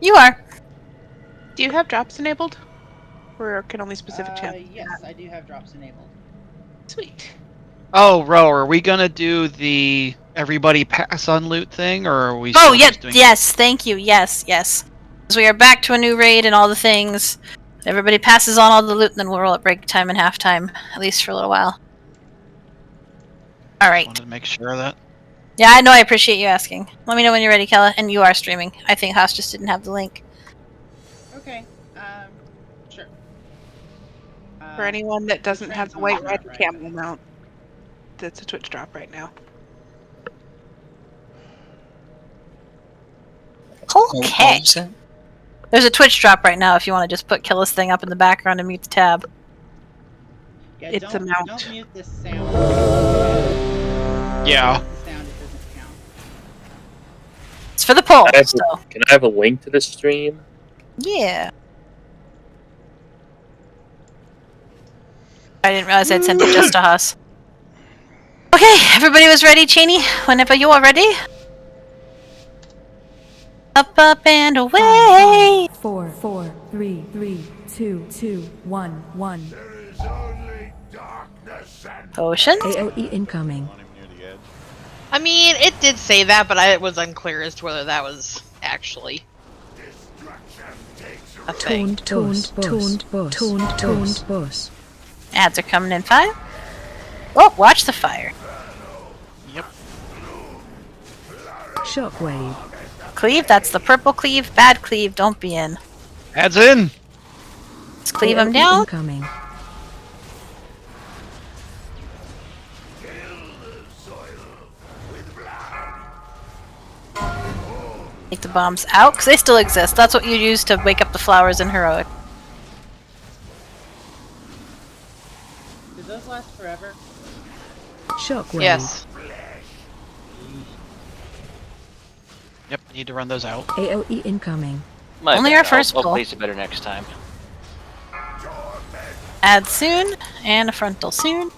You are. Do you have drops enabled? Or can only specific channels? Yes, I do have drops enabled. Sweet. Oh, Ro, are we gonna do the everybody pass on loot thing, or are we Oh, still yeah, just doing... yes, thank you, yes. Because we are back to a new raid and all the things. Everybody passes on all the loot and then we'll roll at break time and halftime, at least for a little while. Alright. Wanted to make sure of that. Yeah, I know, I appreciate you asking. Let me know when you're ready, Kella, and you are streaming. I think Haas just didn't have the link. Okay, sure. For anyone that doesn't have the white red right, camel mount, that's a Twitch drop right now. Okay. There's a Twitch drop right now if you want to just put Kella's thing up in the background and mute the tab. Yeah, It's a mount. Don't mute this sound. Yeah. The sound, it doesn't count. It's for the poll, Can I have a link to the stream? Yeah. I didn't realize I'd sent it just to Haas. Okay, everybody was ready, Cheney? Whenever you are ready. Up, up, and away! 4, 4, 3, 3, 2, 2, 1, 1. Potions? AOE incoming. I mean, it did say that, but it was unclear as to whether that was actually a thing. Tuned bus. Ads are coming in 5. Oh, watch the fire. Yep. Shockwave. Cleave, that's the purple cleave. Bad cleave, don't be in. Adds in! Let's cleave AOE him down. Incoming. Take the bombs out, because they still exist. That's what you use to wake up the flowers in Heroic. Do those last forever? Shockwave. Yes. Yep, I need to run those out. AOE incoming. Only our first I'll pull. place it better next time. Add soon, and a frontal soon.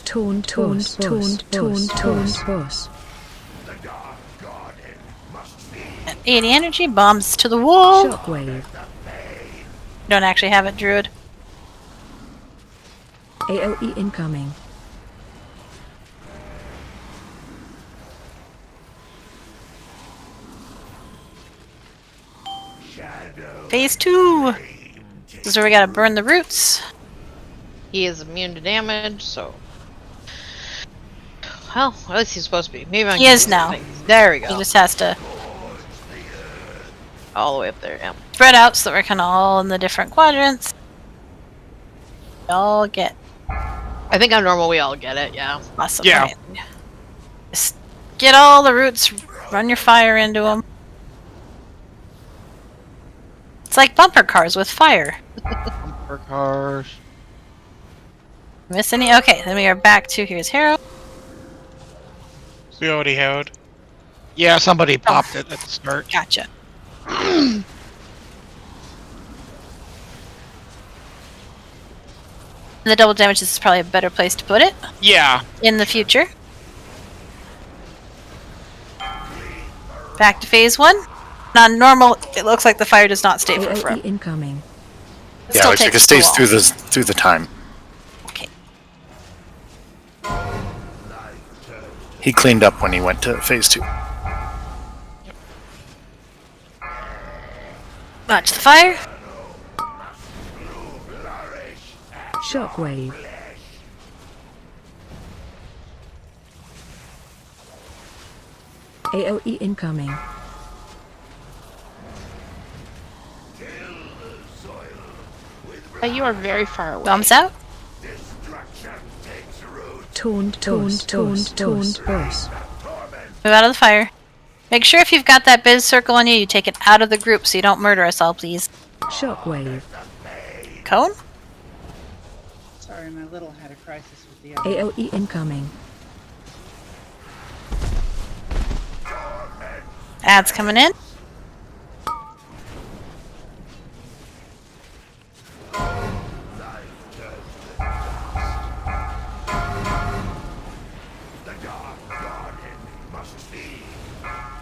Tuned bus. 80 energy, bombs to the wall. Shockwave. Don't actually have it, Druid. AOE incoming. Phase 2! This is where we gotta burn the roots. He is immune to damage, so... Well, at least he's supposed to be. Maybe He is now. There we go. He just has to All the way up there, yeah. spread out so that we're kind of all in the different quadrants. We all get I think on normal we all get it, yeah. awesome. Yeah. Right? Just get all the roots, run your fire into them. It's like bumper cars with fire. Bumper cars. Miss any? Okay, then we are back to here's Hero. We already had. Yeah, somebody popped it at the start. Gotcha. The double damage is probably a better place to put it Yeah. in the future. Back to phase 1. On normal, it looks like the fire does not stay for forever. AOE incoming. It Yeah, still looks like it takes stays a while. through the time. Okay. He cleaned up when he went to phase 2. Watch the fire. Shockwave. AOE incoming. You are very far away. Bombs out. Tuned bus. Move out of the fire. Make sure if you've got that biz circle on you, you take it out of the group so you don't murder us all, please. Shockwave. Cone? Sorry, my little had a crisis with the other. AOE incoming. Ads coming in.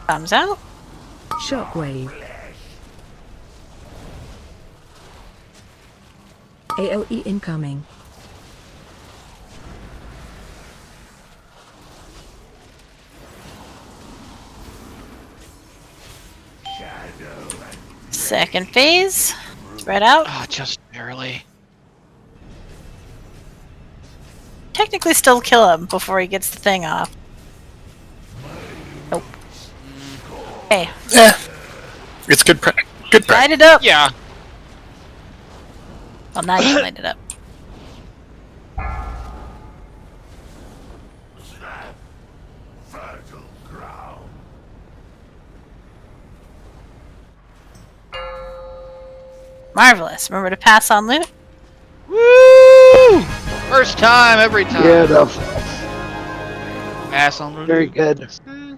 Comes out. Shockwave. AOE incoming. Second phase. Spread out. Ah, just barely. Technically still kill him before he gets the thing off. Nope. Hey, Yeah. It's good good practice. light it up! Yeah. Well, now you can light it up. Marvelous. Remember to pass on loot? Woo! First time, every time. Yeah, no, Pass on loot. very good. Pass on.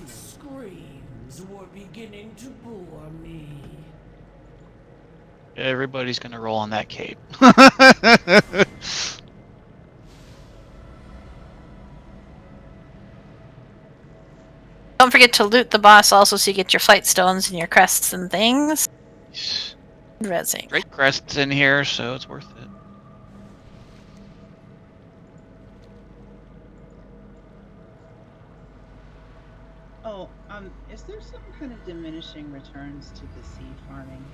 Screams were beginning to bore me. Everybody's gonna roll on that cape. Don't forget to loot the boss also so you get your flight stones and your crests and things. Rezzing. Great crests in here, so it's worth it. Oh, is there some kind of diminishing returns to the seed farming?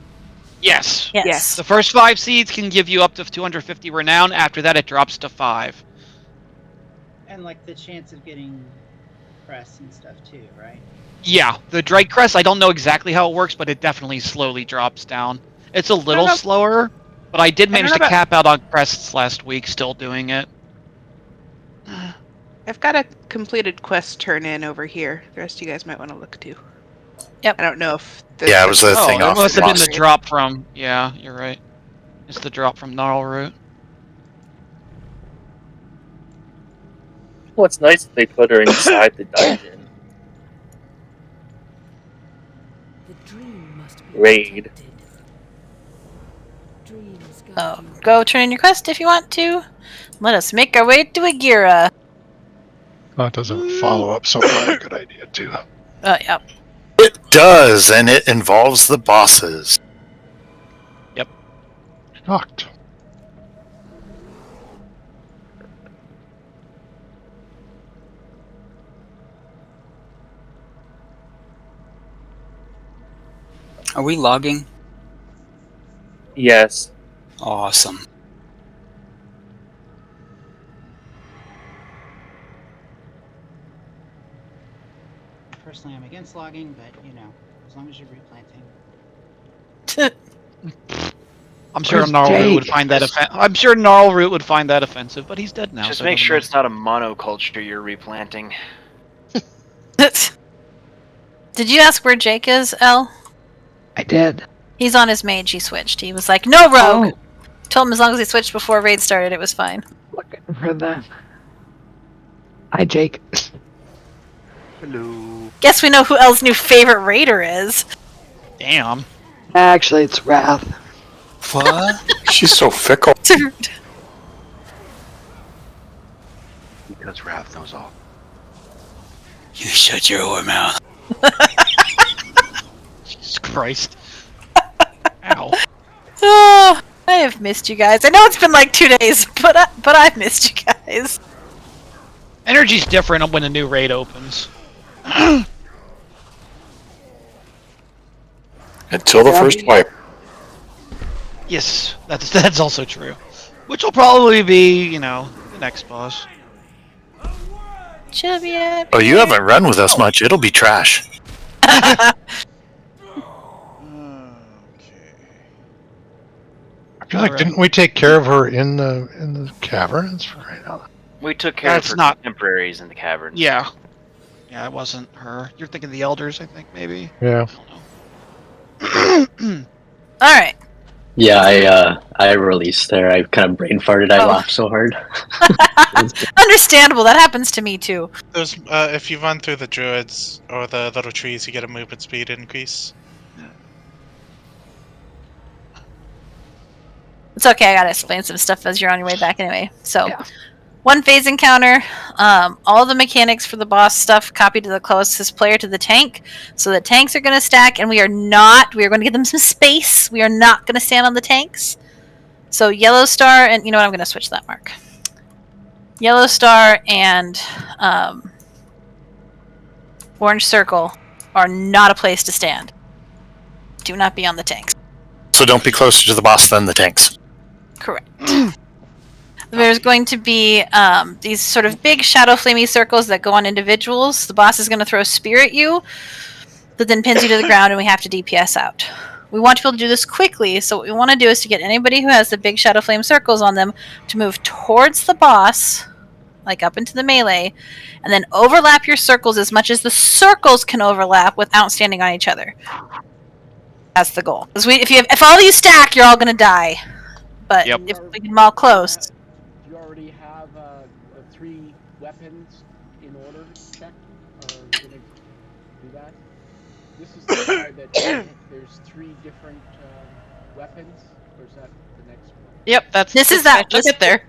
Yes. Yes. The first 5 seeds can give you up to 250 renown. After that, it drops to 5. And like the chance of getting press and stuff too, right? Yeah, the Drake Crest, I don't know exactly how it works, but it definitely slowly drops down. It's a little know. slower, but I did manage know to about- cap out on crests last week, still doing it. I've got a completed quest turn in over here. The rest of you guys might want to look too. Yep. I don't know if. Yeah, it was the thing it off must the have been boss. the drop from... Yeah, you're right. It's the drop from Gnarl Root. Well, it's nice that they put her inside the dungeon. The dream must be Raid. protected. Dreams guide Oh, you. go turn in your quest if you want to. Let us make our way to Agira. That doesn't follow up, so probably a good idea too. Oh, yeah. It does, and it involves the bosses. Shocked. Are we logging? Yes. Awesome. Personally, I'm against logging, but you know, as long as you're replanting. I'm sure Where's Gnarl Root would Jake? find that I'm sure Gnarl Root would find that offensive, but he's dead now. Just so it make doesn't sure matter. it's not a monoculture you're replanting. Did you ask where Jake is, El? I did. He's on his mage. He switched. He was like, no rogue! Oh, Told him as long as he switched before raid started, it was fine. looking for that. Hi, Jake. Hello. Guess we know who El's new favorite raider is. Damn. Actually, it's Wrath. What? She's so fickle. Because Wrath knows all. You shut your whore mouth. Jesus Christ. Ow. Oh, I have missed you guys. I know it's been like 2 days, but I've missed you guys. Energy's different when a new raid opens. Until the first wipe. Yes, that's also true. Which will probably be, you know, the next boss. Chubby. Oh, you haven't run with us much. It'll be trash. I feel like didn't we take care of her in the caverns for right now? We took care That's of her not- contemporaries in the caverns. Yeah. Yeah, it wasn't her. You're thinking the elders, I think, maybe? Yeah. I don't know. Alright. Yeah, I released there. I kind of brain farted. I Oh. laughed so hard. Understandable. That happens to me too. There's, if you run through the druids or the little trees, you get a movement speed increase. It's okay. I gotta explain some stuff as you're on your way back anyway. So, Yeah. 1 phase encounter. All the mechanics for the boss stuff copied to the closest player to the tank. So the tanks are going to stack, and we are going to give them some space. We are not going to stand on the tanks. So Yellow Star, and you know what? I'm going to switch that mark. Yellow Star and Orange Circle are not a place to stand. Do not be on the tanks. So don't be closer to the boss than the tanks. Correct. There's going to be these sort of big shadow flamey circles that go on individuals. The boss is going to throw a spear at you that then pins you to the ground, and we have to DPS out. We want to be able to do this quickly, so what we want to do is to get anybody who has the big shadow flame circles on them to move towards the boss, like up into the melee, and then overlap your circles as much as the circles can overlap without standing on each other. That's the goal. Because if all of you stack, you're all going to die. But if we get them all close... Do you already have the 3 weapons in order check? Or are we going to do that? This is the part that there's 3 different weapons? Or is that the next one? Yep, This is that. Just get there.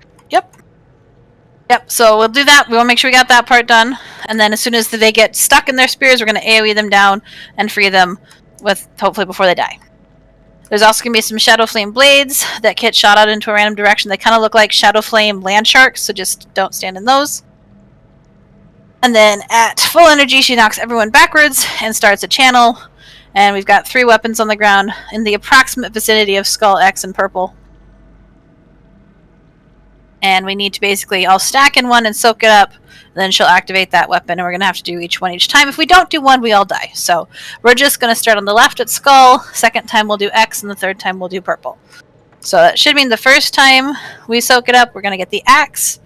Yep, so we'll do that. We want to make sure we got that part done. And then as soon as they get stuck in their spears, we're going to AoE them down and free them with hopefully before they die. There's also going to be some Shadow Flame blades that get shot out into a random direction. They kind of look like Shadow Flame land sharks, so just don't stand in those. And then at full energy, she knocks everyone backwards and starts a channel. And we've got 3 weapons on the ground in the approximate vicinity of Skull X and Purple. And we need to basically all stack in one and soak it up. Then she'll activate that weapon, and we're going to have to do each one each time. If we don't do one, we all die. So we're just going to start on the left at Skull. Second time we'll do X, and the third time we'll do Purple. So that should mean the first time we soak it up, we're going to get the Axe,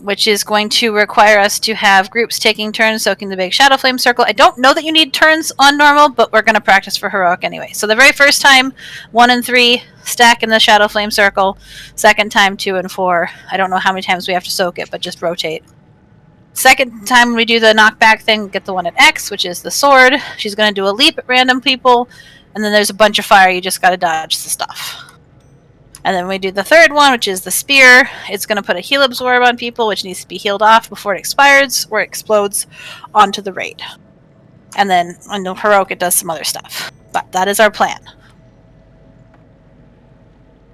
which is going to require us to have groups taking turns soaking the big Shadow Flame circle. I don't know that you need turns on normal, but we're going to practice for Heroic anyway. So the very first time, 1 and 3, stack in the Shadow Flame circle. Second time, 2 and 4. I don't know how many times we have to soak it, but just rotate. Second time we do the knockback thing, get the one at X, which is the sword. She's going to do a leap at random people, and then there's a bunch of fire. You just got to dodge the stuff. And then we do the third one, which is the spear. It's going to put a heal absorb on people, which needs to be healed off before it expires, or it explodes onto the raid. And then on the Heroic, it does some other stuff. But that is our plan.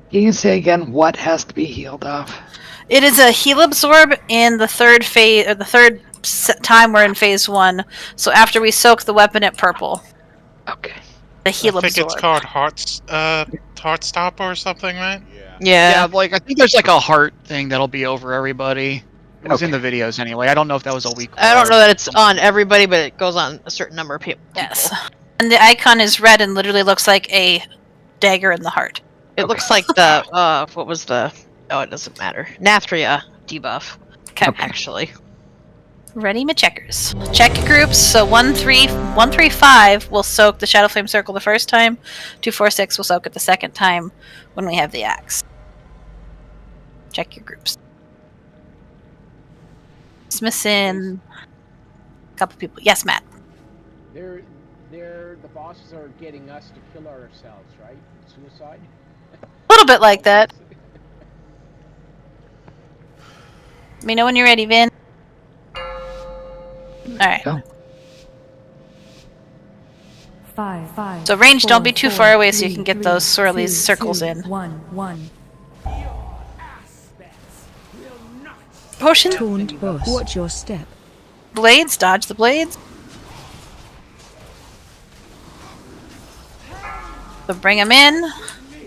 You can say again what has to be healed off. It is a heal absorb in the third phase, or the third time we're in phase 1. So after we soak the weapon at Purple. Okay. The heal absorb. I think it's called Heart Stopper or something, right? Yeah. Like I think there's like a heart thing that'll be over everybody. It was in the videos anyway. I don't know if that was a week. I don't know that it's on everybody, but it goes on a certain number of people. Yes. And the icon is red and literally looks like a dagger in the heart. It looks like the what was the? Oh, it doesn't matter. Nathria debuff. Okay. Actually. Ready, my checkers. Check your groups. So 1, 3, 1, 3, 5 will soak the Shadow Flame circle the first time. 2, 4, 6 will soak it the second time when we have the axe. Check your groups. It's missing a couple people. Yes, Matt. The bosses are getting us to kill ourselves, right? Suicide? A little bit like that. Let me know when you're ready, Vin. Alright. Go. 5. So range, don't be too 4, far away so you 3, can get 3, those swirlies 2, circles 2, in. 1. Potion? Taunt boss. Watch your step. Blades, dodge the blades. So bring them in,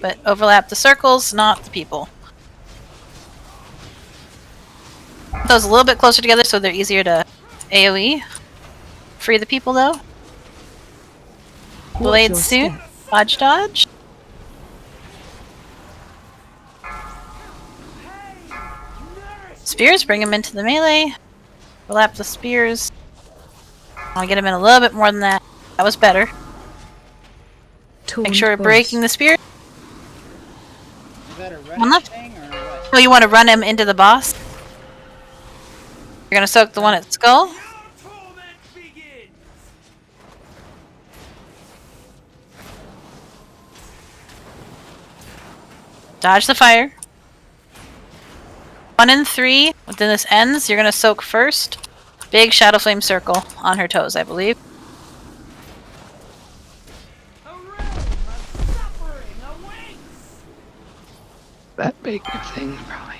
but overlap the circles, not the people. Those a little bit closer together so they're easier to AoE. Free the people though. Blades soon. Dodge, dodge. Spears, bring them into the melee. Overlap the spears. I'll get him in a little bit more than that. That was better. Make sure we're breaking the spear. Is that a One rush left. thing or what? Oh, you want to run him into the boss? You're gonna soak the one at Skull? Dodge the fire. 1 and 3. When this ends, you're gonna soak first. Big shadow flame circle on her toes, I believe. That big thing, probably.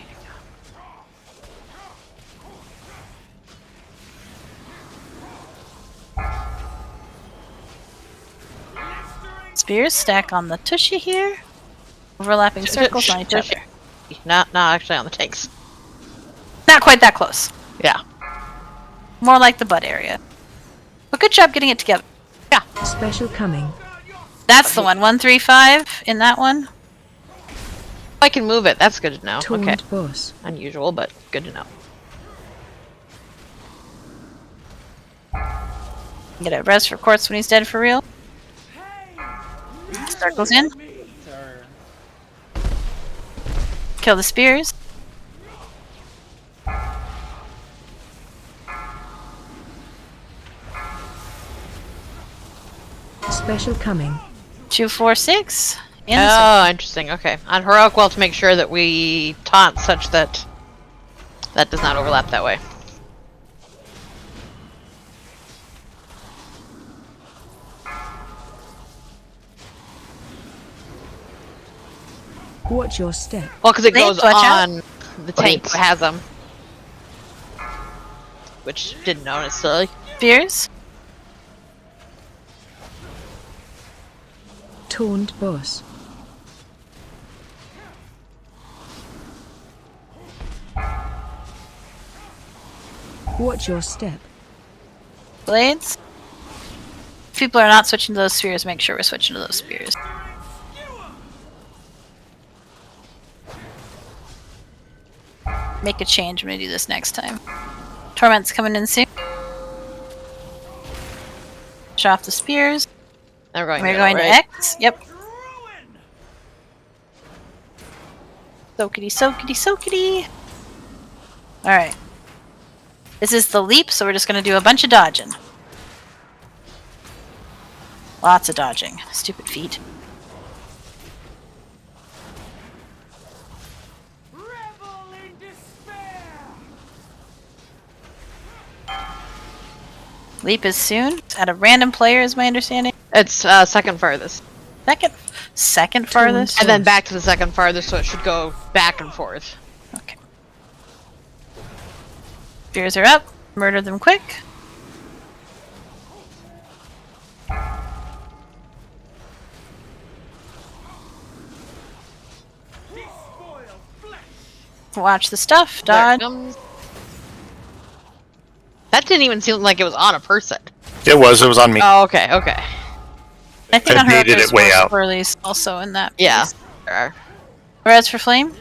Spears stack on the tushy here. Overlapping circles on each other. Not actually on the tanks. Not quite that close. Yeah. More like the butt area. But good job getting it together. Yeah. Special coming. That's the one. 1, 3, 5 in that one. I can move it. That's good to know. Taunt Okay. boss. Unusual, but good to know. Get a res for Quartz when he's dead for real. Circles in. Kill the spears. Special coming. 2, 4, 6. In the Oh, interesting. Okay. On heroic will to make sure that we taunt such that that does not overlap that way. Watch your step. Well, because it Thanks, goes watch out. on the tank who has them, which didn't know necessarily. spears. Taunt boss. Watch your step. Blades. If people are not switching to those spears, make sure we're switching to those spears. Make a change when we do this next time. Torment's coming in soon. Shut off the spears. We're going, We're going to right? X. Yep. Soakity, soakity, soakity. Alright. This is the leap, so we're just going to do a bunch of dodging. Lots of dodging. Stupid feet. Leap is soon. It's at a random player, is my understanding. It's second farthest. Second farthest? And then back to the second farthest, so it should go back and forth. Okay. Spears are up. Murder them quick. Watch the stuff. There it Dodge. comes. That didn't even seem like it was on a person. It was on me. Oh, okay, okay. I think I on her baited there's it way more out. swirlies also in that. Yeah. piece. There are. Res for flame.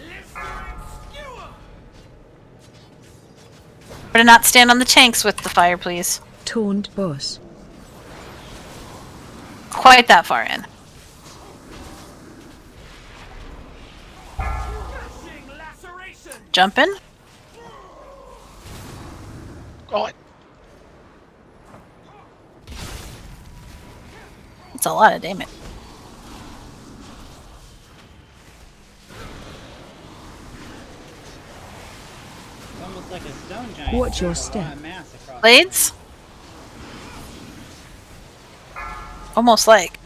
Better not stand on the tanks with the fire, please. Taunt boss. Quite that far in. Jump in. Oh, It's a lot of damage. It's almost like a stone giant. Watch your There's a lot step. of mass across Blades. Almost like.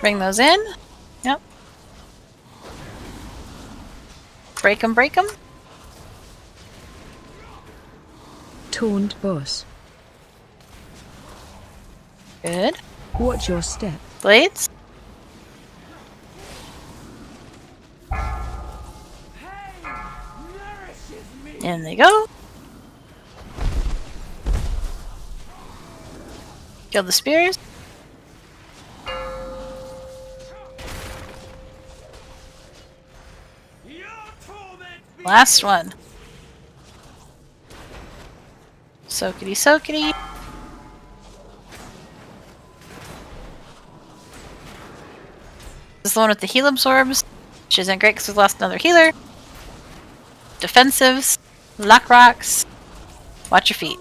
Bring those in. Yep. Break them, break them. Taunt boss. Good. Watch your step. Blades. In they go. Kill the spears. Last one. Soakity, soakity. This is the one with the heal absorbs, which isn't great because we've lost another healer. Defensives, lock rocks. Watch your feet.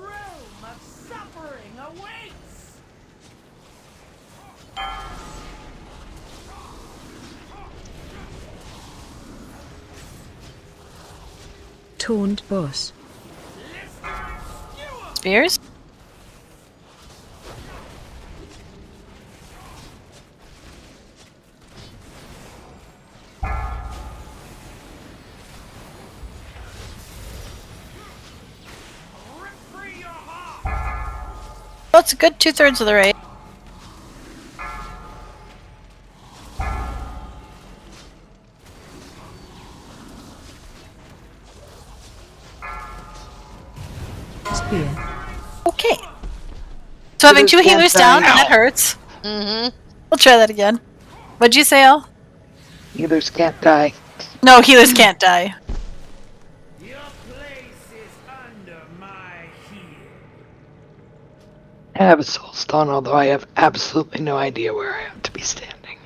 Taunt boss. Spears? Well, it's a good 2/3 of the raid. Spear. Okay. So having 2 healers down, that hurts. Mm-hmm. We'll try that again. What'd you say, Al? Healers can't die. No, healers can't die. Your place is under my heel. I have a soul stone, although I have absolutely no idea where I am to be standing.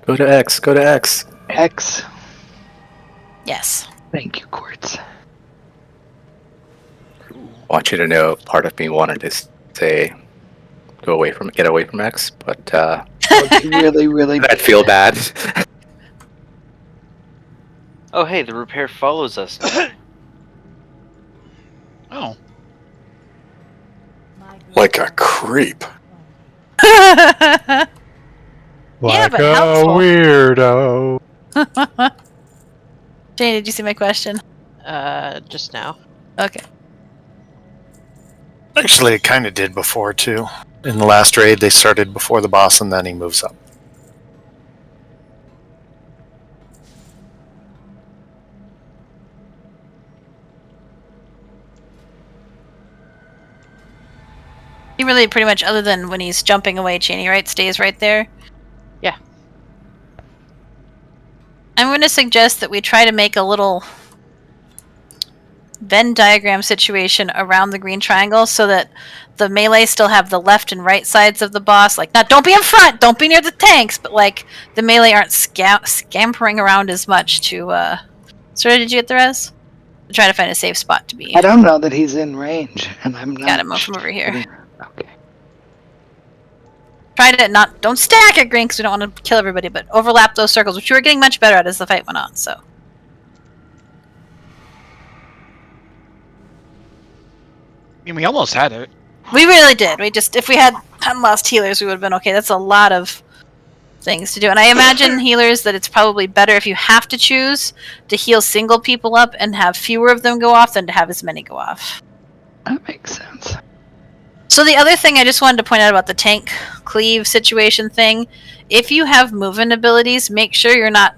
Go to X. Go to X. X. Yes. Thank you, Quartz. Want you to know, part of me wanted to say, get away from X, but Really, really. I'd feel bad. Oh, hey, the repair follows us now. Oh. Like a creep. Like but a helpful. weirdo. Jane, did you see my question? Just now. Okay. Actually, it kind of did before, too. In the last raid, they started before the boss, and then he moves up. He really pretty much, other than when he's jumping away, Cheney, right? Stays right there? Yeah. I'm going to suggest that we try to make a little Venn diagram situation around the green triangle so that the melee still have the left and right sides of the boss. Like, not don't be in front, don't be near the tanks, but like the melee aren't scampering around as much to. Sorry, did you get the res? Try to find a safe spot to be. I don't know that he's in range, and I'm not. Got him from over here. Okay. Try to not don't stack at green because we don't want to kill everybody, but overlap those circles, which you were getting much better at as the fight went on. So. I mean, we almost had it. We really did. We just, if we hadn't lost healers, we would have been okay. That's a lot of things to do. And I imagine healers that it's probably better if you have to choose to heal single people up and have fewer of them go off than to have as many go off. That makes sense. So the other thing I just wanted to point out about the tank cleave situation thing, if you have movement abilities, make sure you're not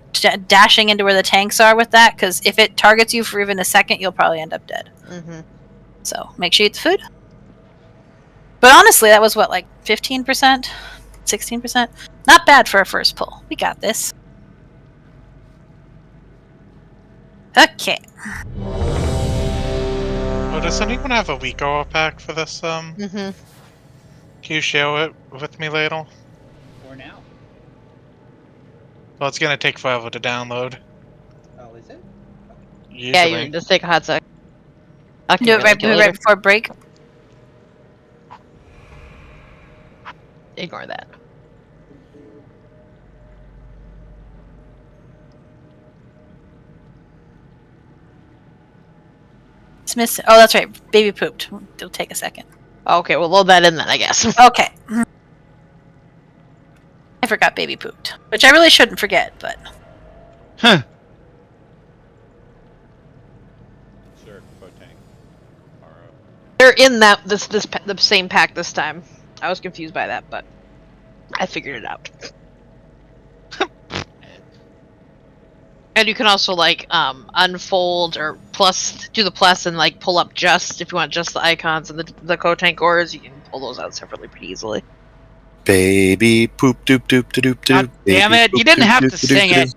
dashing into where the tanks are with that, because if it targets you for even a second, you'll probably end up dead. Mm-hmm. So make sure you eat the food. But honestly, that was what, like 15%? 16%? Not bad for a first pull. We got this. Okay. Oh, does anyone have a weak hour pack for this? Mm-hmm. Can you share it with me, Ladle? For now. Well, it's gonna take forever to download. Oh, is it? Usually. Yeah, you just take a hot sec. I can Do it right before break. Ignore that. It's missing. Oh, that's right. Baby pooped. It'll take a second. Okay, we'll load that in then, I guess. Okay. I forgot baby pooped, which I really shouldn't forget, but. Huh. They're in that the same pack this time. I was confused by that, but I figured it out. And you can also like unfold or do the plus and like pull up just if you want just the icons and the co-tank ores, you can pull those out separately pretty easily. Baby poop doop doop doop doop. God damn it! You didn't have to sing it.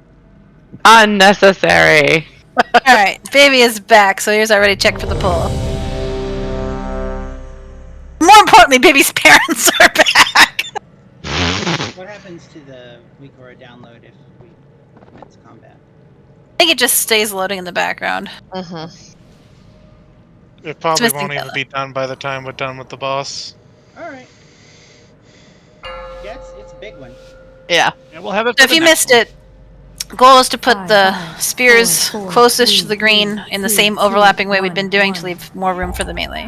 Unnecessary. Alright, baby is back, so here's already checked for the pull. More importantly, baby's parents are back! What happens to the weak aura download if we commence combat? I think it just stays loading in the background. Mm-hmm. It probably It's won't missing even be done by the time we're done with the boss. Alright. Yeah, it's a big one. Yeah. Yeah, we'll have it. So if you missed it, Goal is to put Five, the five, spears four, closest to three, the green three, in the two, same two, overlapping way we've one, been doing to one. leave more room for the melee.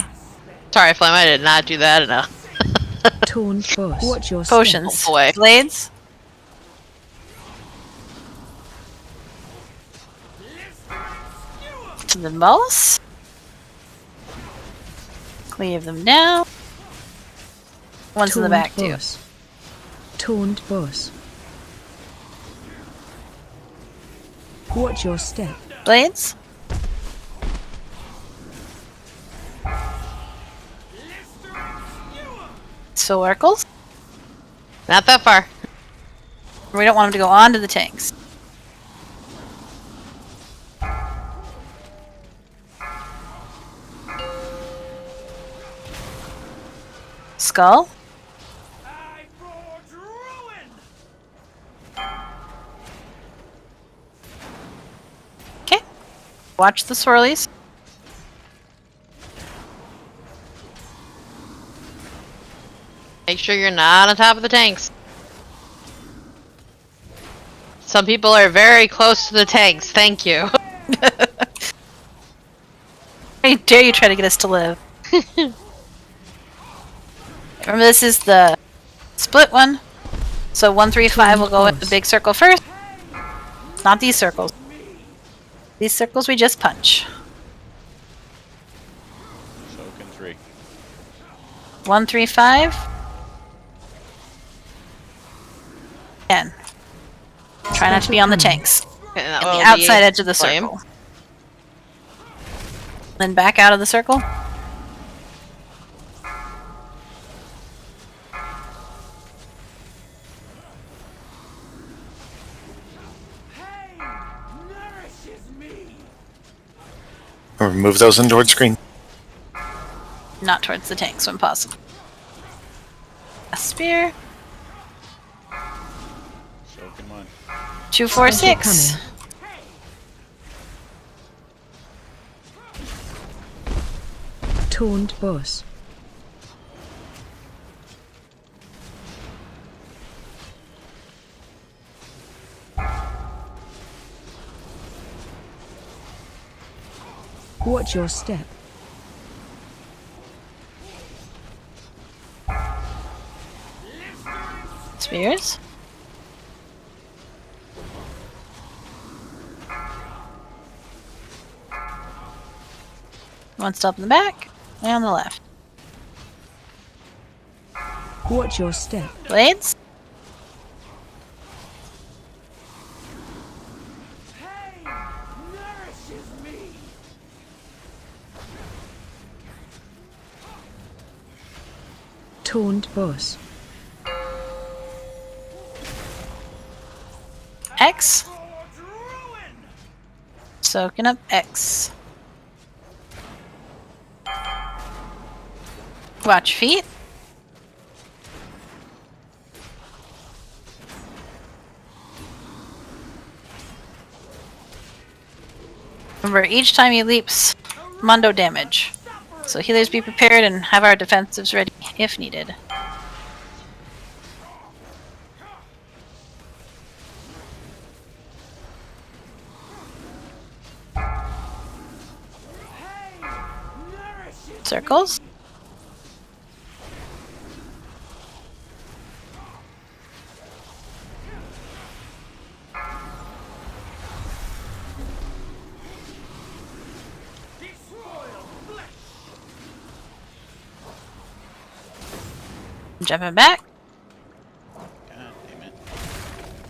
Sorry, Flame, I did not do that enough. Taunt bus. Watch your Potions. step. Away. Blades. To the mouse. Cleave them down. One's in the back too. Taunt bus. Watch your step. Blades. So oracles. Not that far. We don't want them to go onto the tanks. Skull. Okay. Watch the swirlies. Make sure you're not on top of the tanks. Some people are very close to the tanks. Thank you. How dare you try to get us to live? Remember, this is the split one. So 1, 3, 5 will go in the big circle first. Not these circles. These circles we just punch. Soak in 3. 1, 3, 5. 10. Try not to be on the tanks. And the outside edge of the circle. Then back out of the circle. Or move those in towards screen. Not towards the tanks when possible. A spear. Soak in 1. 2, 4, 6. Taunt bus. Watch your step. Spears. One stop in the back and on the left. Watch your step. Blades. Taunt bus. X. Soaking up X. Watch feet. Remember, each time he leaps, Mondo damage. So healers be prepared and have our defensives ready if needed. Circles. Jumping back. God damn it.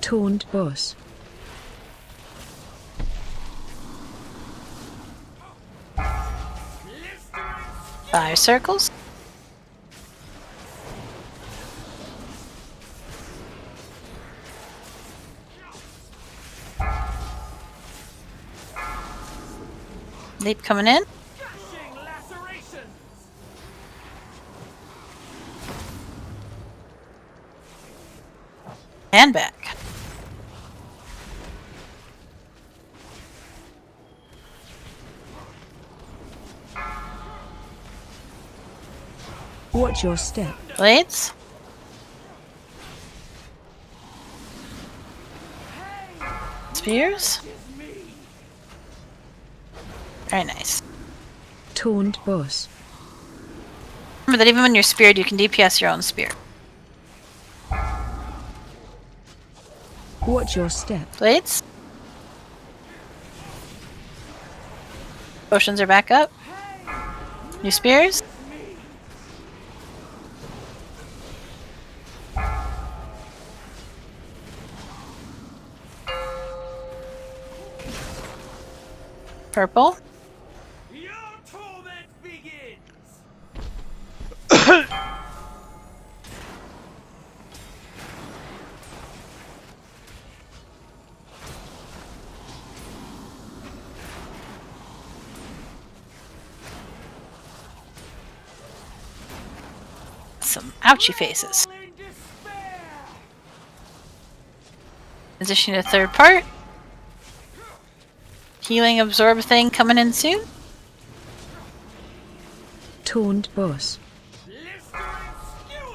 Taunt bus. Five circles. Leap coming in. And back. Watch your step. Blades. Spears. Very nice. Taunt boss. Remember that even when you're speared, you can DPS your own spear. Watch your step. Blades. Potions are back up. New spears. Purple. Some ouchy faces. Position to third part. Healing absorb thing coming in soon. Taunt boss.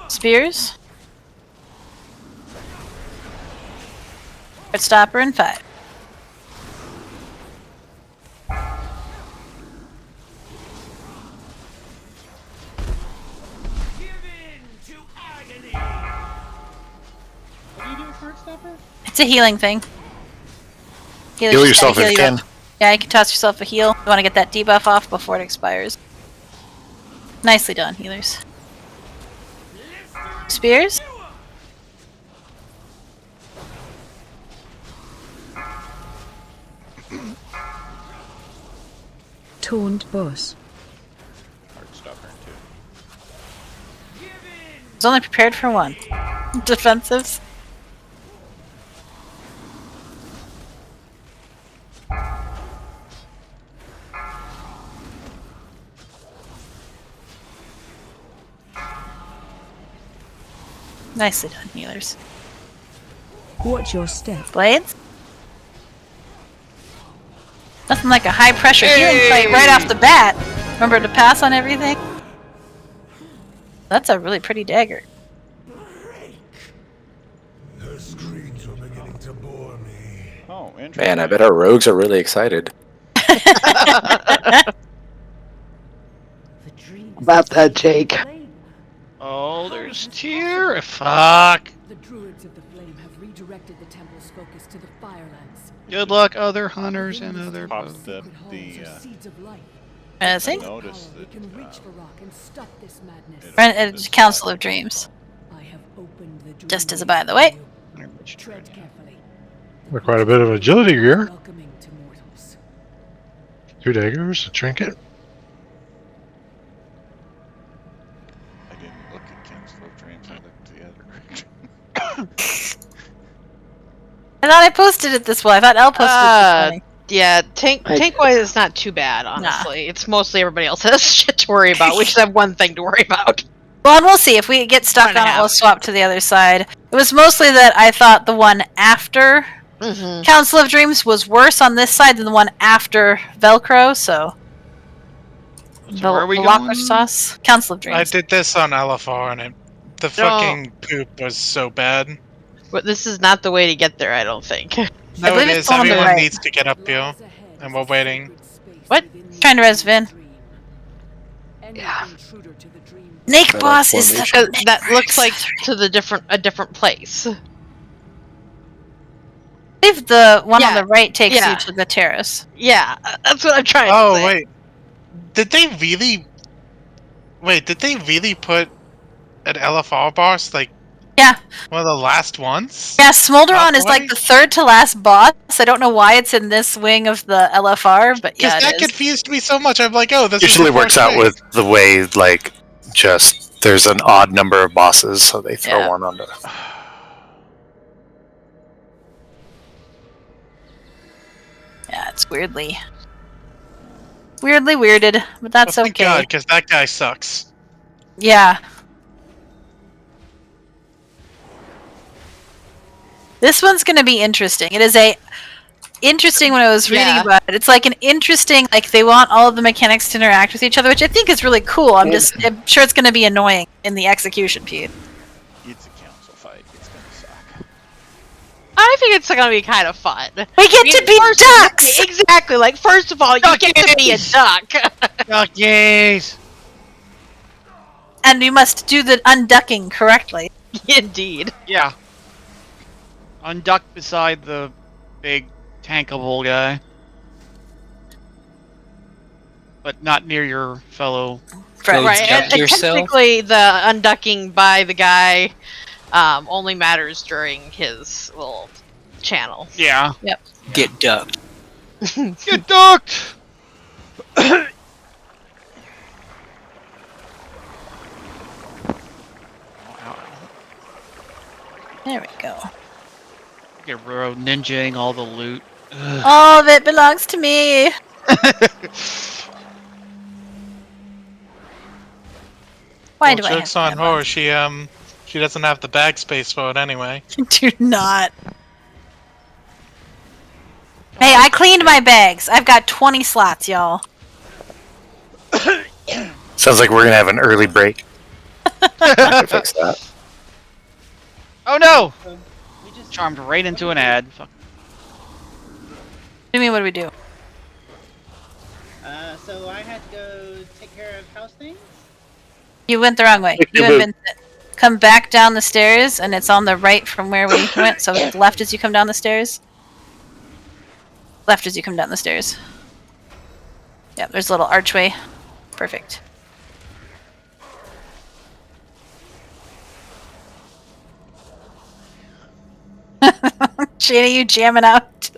Spears. Red stopper in 5. What do you do with Heartstopper? It's a healing thing. Healers Heal just yourself gotta if you heal can. up. Yeah, you can toss yourself a heal. You want to get that debuff off before it expires. Nicely done, healers. Spears. Taunt boss. It's only prepared for 1. Defensives. Nicely done, healers. Watch your step. Blades. Nothing like a high pressure healing fight right off the bat. Remember to pass on everything? That's a really pretty dagger. The screens are beginning to bore me. Oh, interesting. Man, I bet our rogues are really excited. About that, Jake. Oh, there's tear. Fuck. The druids of the flame have redirected the temple's focus to the Firelands. Good luck, other hunters and other. Popped the Seeds of life. See? notice We that can reach for rock and stop this madness. It's Council of Dreams. I have opened the Just as a by the way. Tread carefully. With quite a bit of agility gear. Welcoming to mortals. 2 daggers, a trinket. I didn't look at Council of Dreams, I looked the other direction. I thought I posted it this way. I thought Elle posted it this way. Yeah, tank wise, it's not too bad, honestly. It's mostly everybody else has shit to worry about. We just have one thing to worry about. Well, and we'll see. If we get stuck on it, we'll swap to the other side. It was mostly that I thought the one after Council of Dreams was worse on this side than the one after Velcro, so... So where are we going? Sauce. Council of Dreams. I did this on LFR and the fucking poop was so bad. But this is not the way to get there, I don't think. No, it is. Everyone needs to get up here. And we're waiting. What? Trying to res Vin. Yeah. Snake boss is the... that looks like to a different place. I believe the one on the right takes you to the terrace. Yeah, that's what I'm trying to say. Oh, wait. Did they really... Wait, did they really put an LFR boss, like... Yeah. One of the last ones? Yeah, Smolderon is like the third to last boss. I don't know why it's in this wing of the LFR, but yeah, Because that confused me so much. I'm like, oh, this Usually is the works first out thing. with the way, like, just there's an odd number of bosses, so they throw one onto. Yeah, it's weirdly weirded, but that's Oh, thank okay. God, because that guy sucks. Yeah. This one's gonna be interesting. It is interesting when I was reading about it. It's like an interesting, like they want all of the mechanics to interact with each other, which I think is really cool. I'm sure it's gonna be annoying in the execution piece. It's a council fight. It's gonna suck. I think it's gonna be kind of fun. We get to be ducks! Exactly. Like, first of all, you get to be a duck. Duckies! And we must do the unducking correctly. Indeed. Yeah. Unduck beside the big tankable guy. But not near your fellow. Right. And technically, the unducking by the guy only matters during his little channel. Yeah. Yep. Get ducked. Get ducked! There we go. Get road ninjaing all the loot. Ugh. All of it belongs to me. Why do I Joke's on her. She doesn't have the bag space for it anyway. Do not. Hey, I cleaned my bags. I've got 20 slots, y'all. Sounds like we're gonna have an early break. I fix that. Oh no! Charmed right into an ad. Fuck. What do you mean, what do we do? So I had to go take care of house things? You went the wrong way. You and Vincent. Come back down the stairs, and it's on the right from where we went, so left as you come down the stairs. Left as you come down the stairs. Yep, there's a little archway. Perfect. Shana, you jamming out?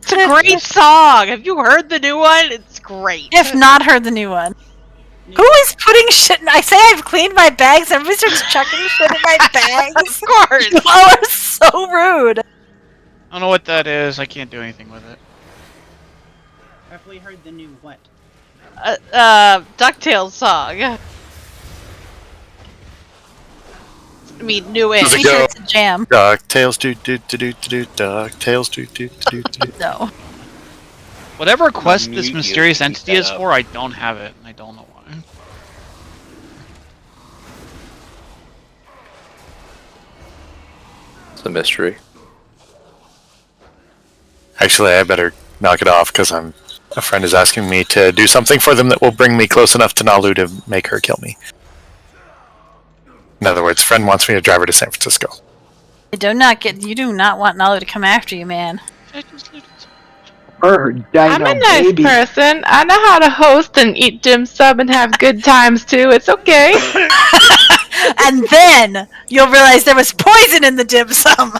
It's a great song. Have you heard the new one? It's great. I have not heard the new one. Who is putting shit in? I say I've cleaned my bags, and everybody starts chucking shit in my bags. Of course. You all are so rude. I don't know what that is. I can't do anything with it. Definitely heard the new what? DuckTales song. I mean, new-ish. Does it go? It's a jam. DuckTales do do do do do do. DuckTales do do do do. No. Whatever quest this You mysterious keep entity that is up. for, I don't have it. I don't know why. It's a mystery. Actually, I better knock it off because a friend is asking me to do something for them that will bring me close enough to Nalu to make her kill me. In other words, friend wants me to drive her to San Francisco. You do not want Nalu to come after you, man. Bird, I'm a nice person. I know how to host and eat dim sum and have good times too. It's okay. And then you'll realize there was poison in the dim sum.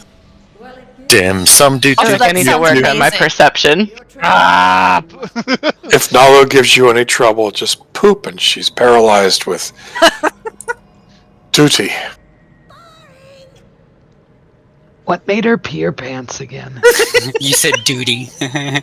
Dim sum do do I need to work on my perception. Ah! If Nalo gives you any trouble, just poop and she's paralyzed with duty. What made her pee her pants again? You said duty. I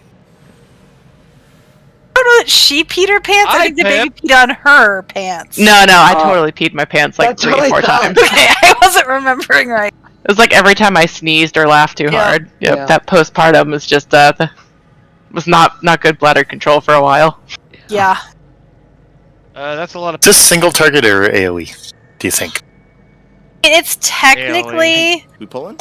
don't know that she peed her pants. I think the Pam. baby peed on her pants. No, I totally peed my pants like That's 3 what or I 4 thought. times. Okay, I wasn't remembering right. It was like every time I sneezed or laughed too Yeah. hard. Yep, Yeah. that postpartum was just was not good bladder control for a while. Yeah. That's a lot of. Is this single target or AoE, do you think? It's technically... We pulling?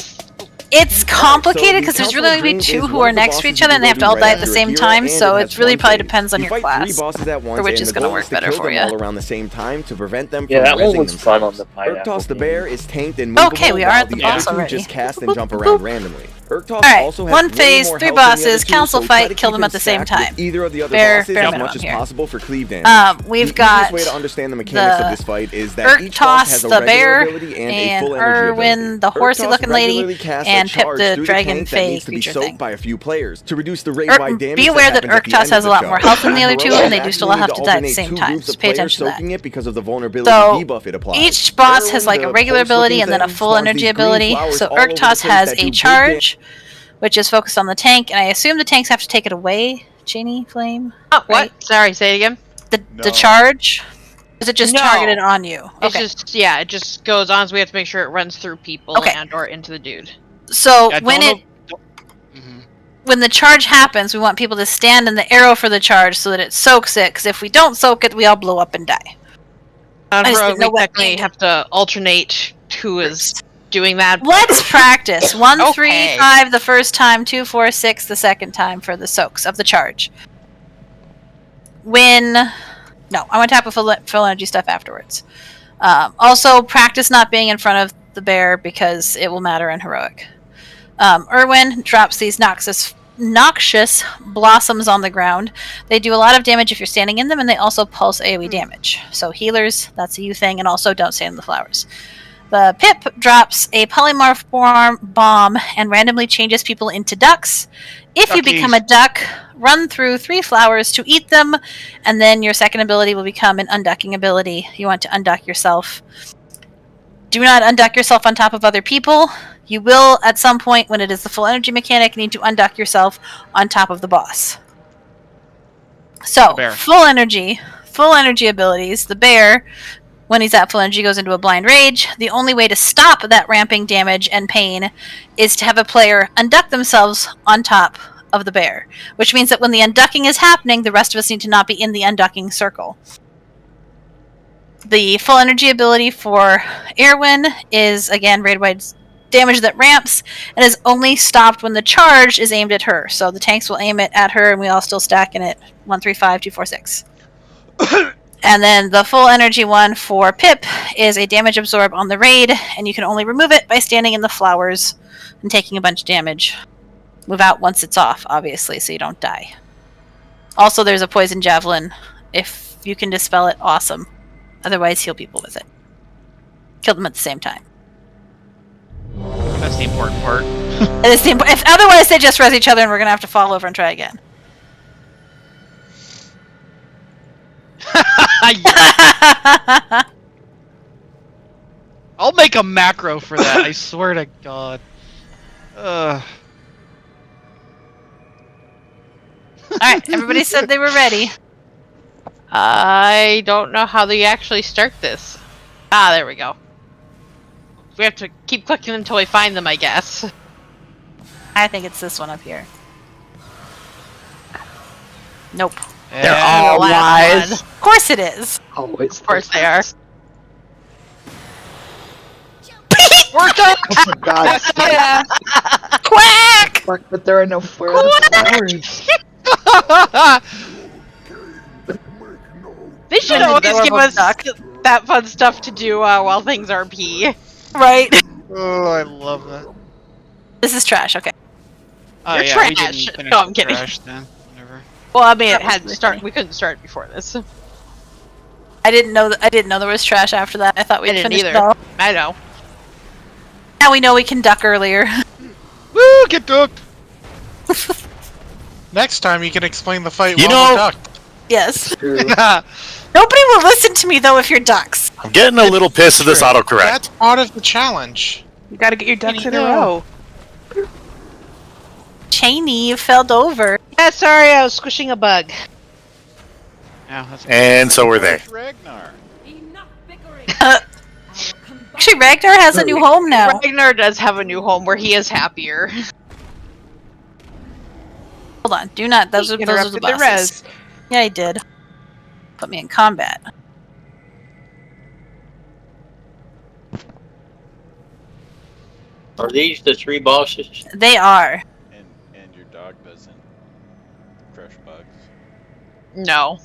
It's complicated because there's really going to be two who are next to each other and they have to all die at the same time, so it really probably depends on your class. For which is going to work better for you. All around the same time to prevent them Yeah, that from one resing was fun on themselves. the pineapple Urktos the game. bear is tanked and movable, Okay, we are while at the boss other two already. just cast and jump around randomly. Urktos Alright, also has one way phase, more 3 health than the other bosses, two, council so try fight, to kill keep them him at the same stacked with time. either of the other Bare bosses as minimum much as here. possible for cleave damage. We've The got easiest way to understand the mechanics the of this fight is that each boss Urktos has a the regular bear, ability and a and full energy Erwin ability. the horsey Urktos looking lady, regularly casts a and Pip charge the through dragon tank that fae needs to be creature soaked thing. by a few players to reduce the raid-wide damage. Be aware that happens at the Urktos end has of a lot the more show. health than the other two, Heroic and they do still all have to actually die at the need same two time, groups so of pay players attention to that. soaking it because of the vulnerability So, debuff it applies. each boss has like a Erwin, regular the ability and then a post-looking full thing, energy spawns these green ability. flowers So all over the Urktos place has that do a big charge, which is focused on the tank, and I assume the tanks have to take it away, Cheney Flame? Oh, what? Sorry, say it again. The charge? Is it just No. targeted on you? It's Okay. just, yeah, it just goes on, so we have to make sure it runs through people Okay. and or into the dude. So Yeah, when don't when the charge happens, we want people to stand in the arrow for the charge so that it soaks it, because if we don't soak it, we all blow up and die. On I just road, didn't know we what technically have to alternate who is doing that. Let's practice. 1, Okay. 3, 5 the first time, 2, 4, 6 the second time for the soaks of the charge. No, I want to tap with full energy stuff afterwards. Also, practice not being in front of the bear because it will matter in heroic. Irwin drops these noxious blossoms on the ground. They do a lot of damage if you're standing in them, and they also pulse AoE damage. So healers, that's a you thing, and also don't stand in the flowers. The Pip drops a polymorph bomb and randomly changes people into ducks. If you become a duck, run through 3 flowers to eat them, and then your second ability will become an unducking ability. You want to unduck yourself. Do not unduck yourself on top of other people. You will, at some point, when it is the full energy mechanic, need to unduck yourself on top of the boss. So, full energy abilities. The bear, when he's at full energy, goes into a blind rage. The only way to stop that ramping damage and pain is to have a player unduck themselves on top of the bear, which means that when the unducking is happening, the rest of us need to not be in the unducking circle. The full energy ability for Erwin is, again, raid-wide damage that ramps, and is only stopped when the charge is aimed at her. So the tanks will aim it at her, and we all still stack in it. 1, 3, 5, 2, 4, 6. And then the full energy one for Pip is a damage absorb on the raid, and you can only remove it by standing in the flowers and taking a bunch of damage. Move out once it's off, obviously, so you don't die. Also, there's a poison javelin. If you can dispel it, awesome. Otherwise, heal people with it. Kill them at the same time. That's the important part. It is the if otherwise, they just res each other, and we're gonna have to fall over and try again. I'll make a macro for that. I swear to God. Alright, everybody said they were ready. I don't know how they actually start this. Ah, there we go. We have to keep clicking them until we find them, I guess. I think it's this one up here. Nope. They're all lies. Of course it is. Always. Of course they are. Worked out! Oh my God. Yeah. Quack! Fuck, but there are no flowers. They should always give us that fun stuff to do while things are P. Right. Oh, I love that. This is trash, okay. Oh, You're yeah, we trash. didn't finish No, I'm the kidding. trash then. Whatever. Well, I mean, it had to start. We couldn't start before this. I didn't know there was trash after that. I thought we'd didn't finished either. it all. I know. Now we know we can duck earlier. Woo! Get ducked! Next time you can explain the fight You while know- we're ducked. Yes. Nobody will listen to me though if you're ducks. I'm getting a little pissed at this autocorrect. That's part of the challenge. You gotta get your ducks in a know. row. Cheney, you fell over. Yeah, sorry, I was squishing a bug. Yeah, that's And so were they. Ragnar. Actually, Ragnar has a new home now. Ragnar does have a new home where he is happier. Hold on, do not. Those are the Interrupted the bosses. res. Yeah, I did. Put me in combat. Are these the 3 bosses? They are. And your dog doesn't crush bugs. No.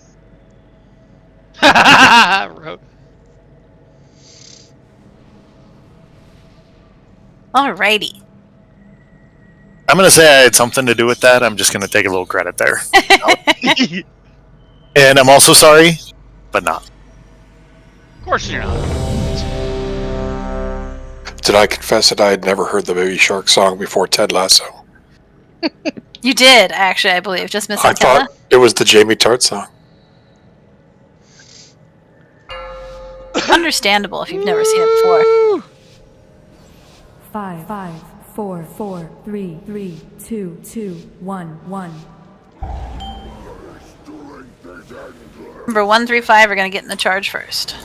Alrighty. I'm gonna say I had something to do with that. I'm just gonna take a little credit there. And I'm also sorry, but not. Of course you're not. Did I confess that I had never heard the Baby Shark song before Ted Lasso? You did, actually, I believe. Just missing I thought it was the Jamie Tart song. Understandable if you've never seen it before. 5, 4, 4, 3, 3, 2, 2, 1, 1. Number 1, 3, 5 are going to get in the charge first.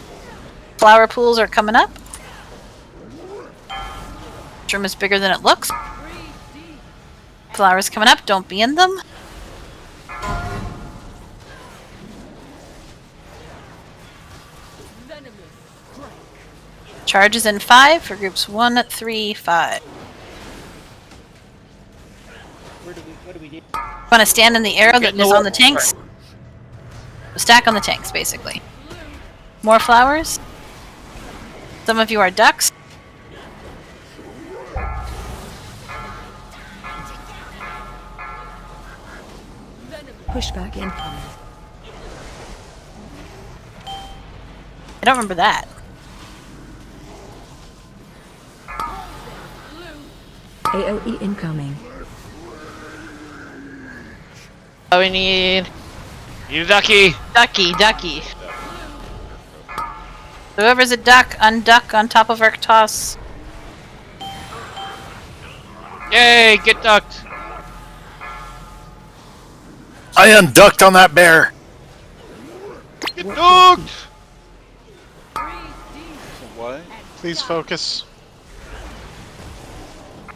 Flower pools are coming up. This room is bigger than it looks. Flowers coming up, don't be in them. Charge is in 5 for groups 1, 3, 5. What do we do? Want to stand in the arrow that in the is on the wall. tanks? Stack on the tanks, basically. More flowers. Some of you are ducks. Pushback incoming. I don't remember that. AOE incoming. Oh, we need You ducky. ducky. Whoever's a duck, unduck on top of Urktos. Yay, get ducked. I unducked on that bear. Get ducked. What? Please focus.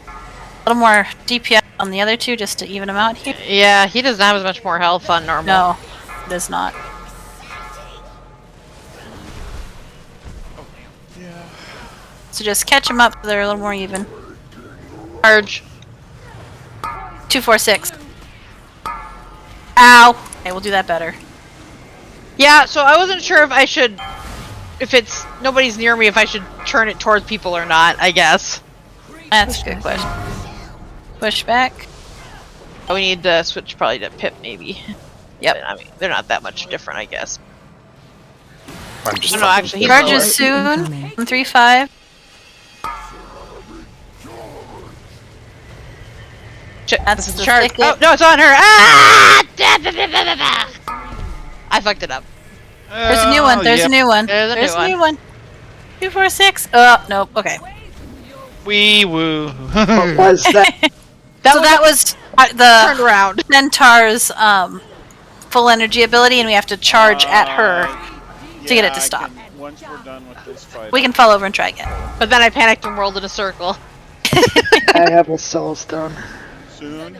A little more DPS on the other two just to even them out here. Yeah, he doesn't have as much more health on normal. No, it does not. Yeah. So just catch them up so they're a little more even. Charge. 2, 4, 6. Ow! Okay, we'll do that better. Yeah, so I wasn't sure if I should, if it's nobody's near me, if I should turn it towards people or not. I guess. That's a good question. Push back. Oh, we need to switch probably to Pip maybe. Yep. But, I mean, they're not that much different, I guess. I'm just No, actually, he's Charges lower. soon. 3, 5. That's This is the charge. thicket. Oh no, it's on her. Ah! I fucked it up. There's a new one. There's a new one. There's a new one. 2, 4, 6. Oh, nope. Okay. Wee woo. What was that? That was the turned around. Centaur's full energy ability, and we have to charge at her to get it to stop. Once we're done with this fight, We can fall over and try again. But then I panicked and whirled in a circle. I have a soul stone. soon.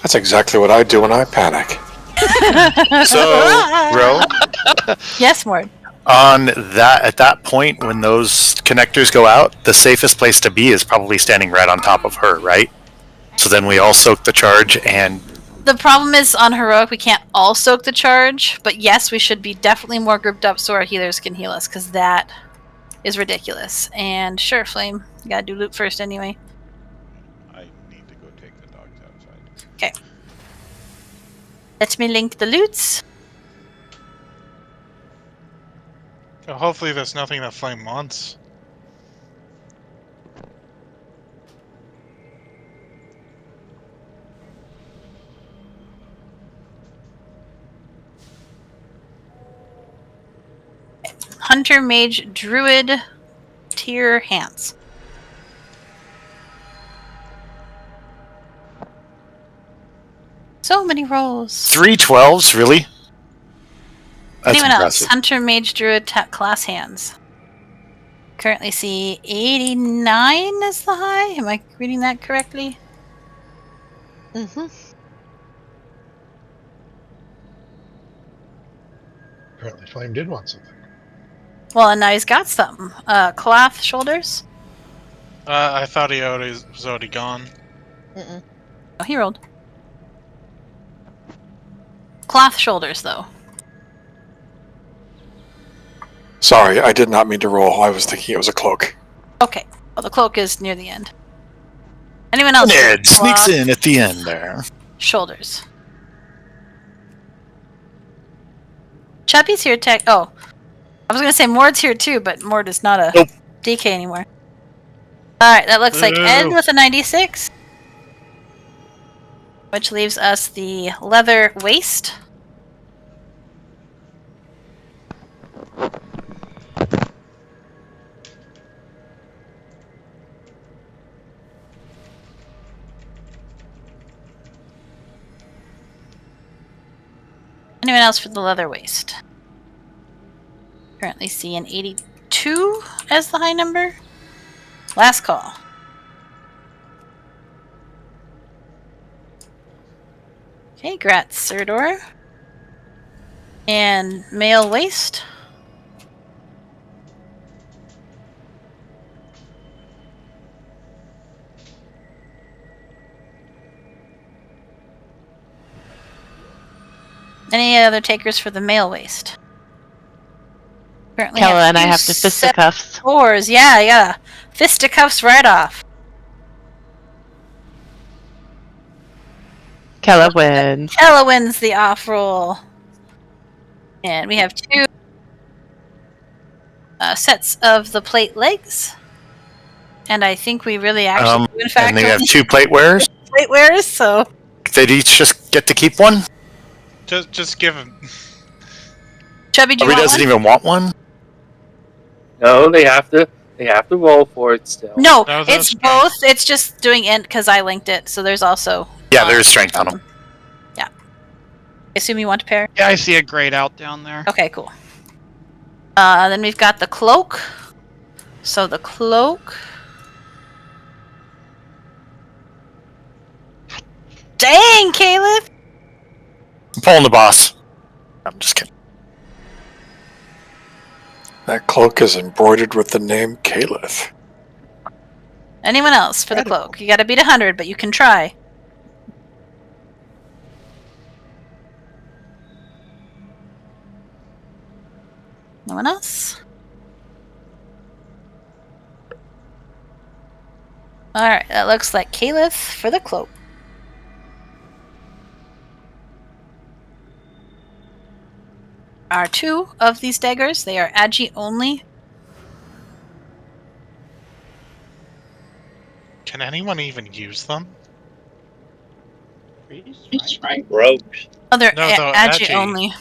That's exactly what I do when I panic. So, Ro, Yes, Mord. on that at that point when those connectors go out, the safest place to be is probably standing right on top of her, right? So then we all soak the charge, and The problem is on heroic we can't all soak the charge, but yes, we should be definitely more grouped up so our healers can heal us, because that is ridiculous. And sure, Flame, you gotta do loot first anyway. I need to go take the dogs outside. Okay. Let me link the loots. Hopefully there's nothing that Flame wants. Hunter, Mage, Druid, Tier, Hands. So many rolls. 3 12s, really? That's Anyone else? impressive. Hunter, Mage, Druid, Class, Hands. Currently see 89 as the high. Am I reading that correctly? Mm-hmm. Apparently, Flame did want something. Well, and now he's got something. Cloth shoulders. I thought he was already gone. Mm-mm. Oh, he rolled. Cloth shoulders, though. Sorry, I did not mean to roll. I was thinking it was a cloak. Okay. Well, the cloak is near the end. Anyone else? Ned sneaks Cloth in at the end there. Shoulders. Chubby's here. Oh, I was gonna say Mord's here too, but Mord is not a DK anymore. All right, that looks like Ed with a 96, which leaves us the leather waist. Anyone else for the leather waist? Currently see an 82 as the high number. Last call. Okay, Gratz Serdor. And male waist. Any other takers for the male waist? Currently Kella and I two have to fisticuffs. Fours. Yeah, yeah. Fisticuffs right off. Kella wins. Kella wins the off roll. And we have 2 sets of the plate legs. And I think we really actually do, in fact, and they have only 2 plate wearers. plate wearers, so They'd each just get to keep one. Just give him. Chubby, do you He want doesn't one? even want one. No, they have to roll for it still. No, No, it's that's both. It's just doing int because I linked it. So there's also Yeah, there's strength on them. Yeah. I assume you want to pair? Yeah, I see a grayed out down there. Okay, cool. Then we've got the cloak. So the cloak. Dang, Caleb! I'm pulling the boss. I'm just kidding. That cloak is embroidered with the name Caliph. Anyone else for the cloak? You gotta beat 100, but you can try. No one else? Alright, that looks like Caliph for the cloak. Are 2 of these daggers. They are agi only. Can anyone even use them? Rogues. Oh, they're No, though, agi agi. only.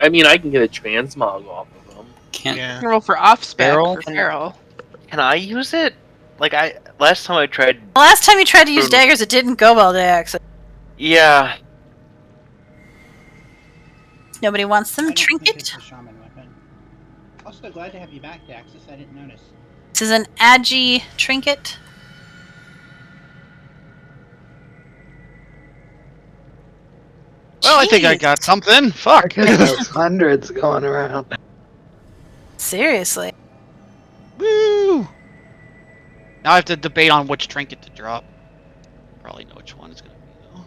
I mean, I can get a transmog off of them. Can't. Roll for off spec Feral? for feral. Can I use it? Like last time I tried. The last time you tried to use daggers, it didn't go well, Dax. Yeah. Nobody wants them. I don't think Trinket. it's a shaman weapon. Also, glad to have you back, Daxus. I didn't notice. This is an agi trinket. Well, I think I got something. Fuck. There's hundreds going around. Seriously. Woo! Now I have to debate on which trinket to drop. Probably know which one it's gonna be though.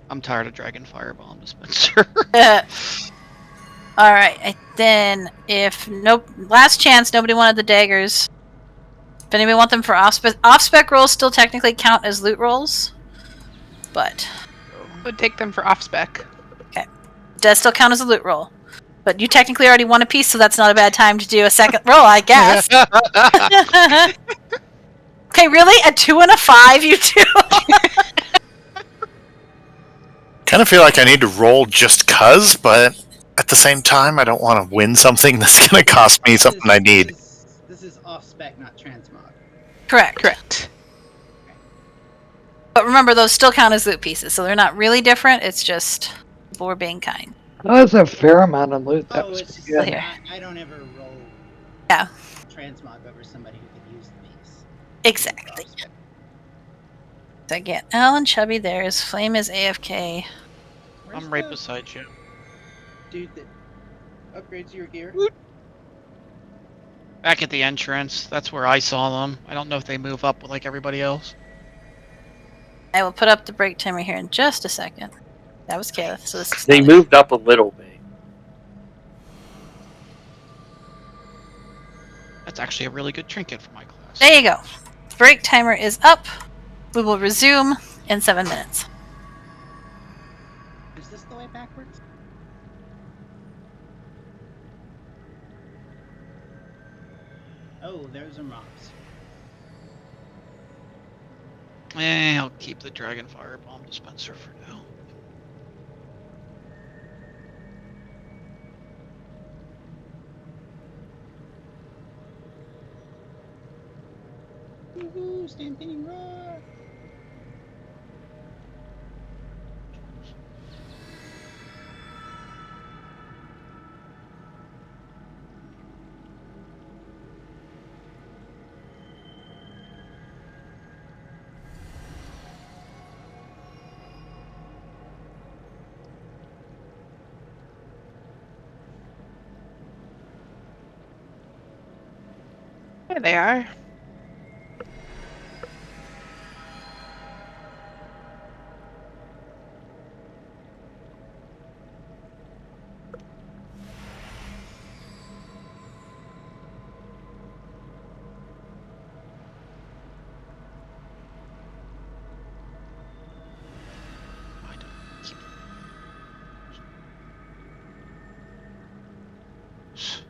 I'm tired of Dragon Firebomb Dispenser. Alright, then if last chance, nobody wanted the daggers. If anybody want them for off-spec rolls, still technically count as loot rolls. But Would take them for off spec. okay, does still count as a loot roll. But you technically already won a piece, so that's not a bad time to do a second roll, I guess. Okay, really? A 2 and a 5, you two? Kind of feel like I need to roll just cuz, but at the same time, I don't want to win something that's going to cost me something I need. This is off spec, not transmog. Correct. Correct. But remember, those still count as loot pieces, so they're not really different. It's just people were being kind. That was a fair amount of loot. That Oh, was it's just good. I don't ever roll Yeah. transmog over somebody who could use the piece. Exactly. So I get Alan Chubby there's. Flame is AFK. Where's I'm right the beside you. dude that upgrades your gear? Back at the entrance. That's where I saw them. I don't know if they move up like everybody else. I will put up the break timer here in just a second. That was Caliph, so this is They not- moved up a little bit. That's actually a really good trinket for my class. There you go. Break timer is up. We will resume in 7 minutes. Is this the way backwards? Oh, there's a mobs. I'll keep the Dragon Firebomb Dispenser for now. Woohoo! Stampeding roar! There they are. goes.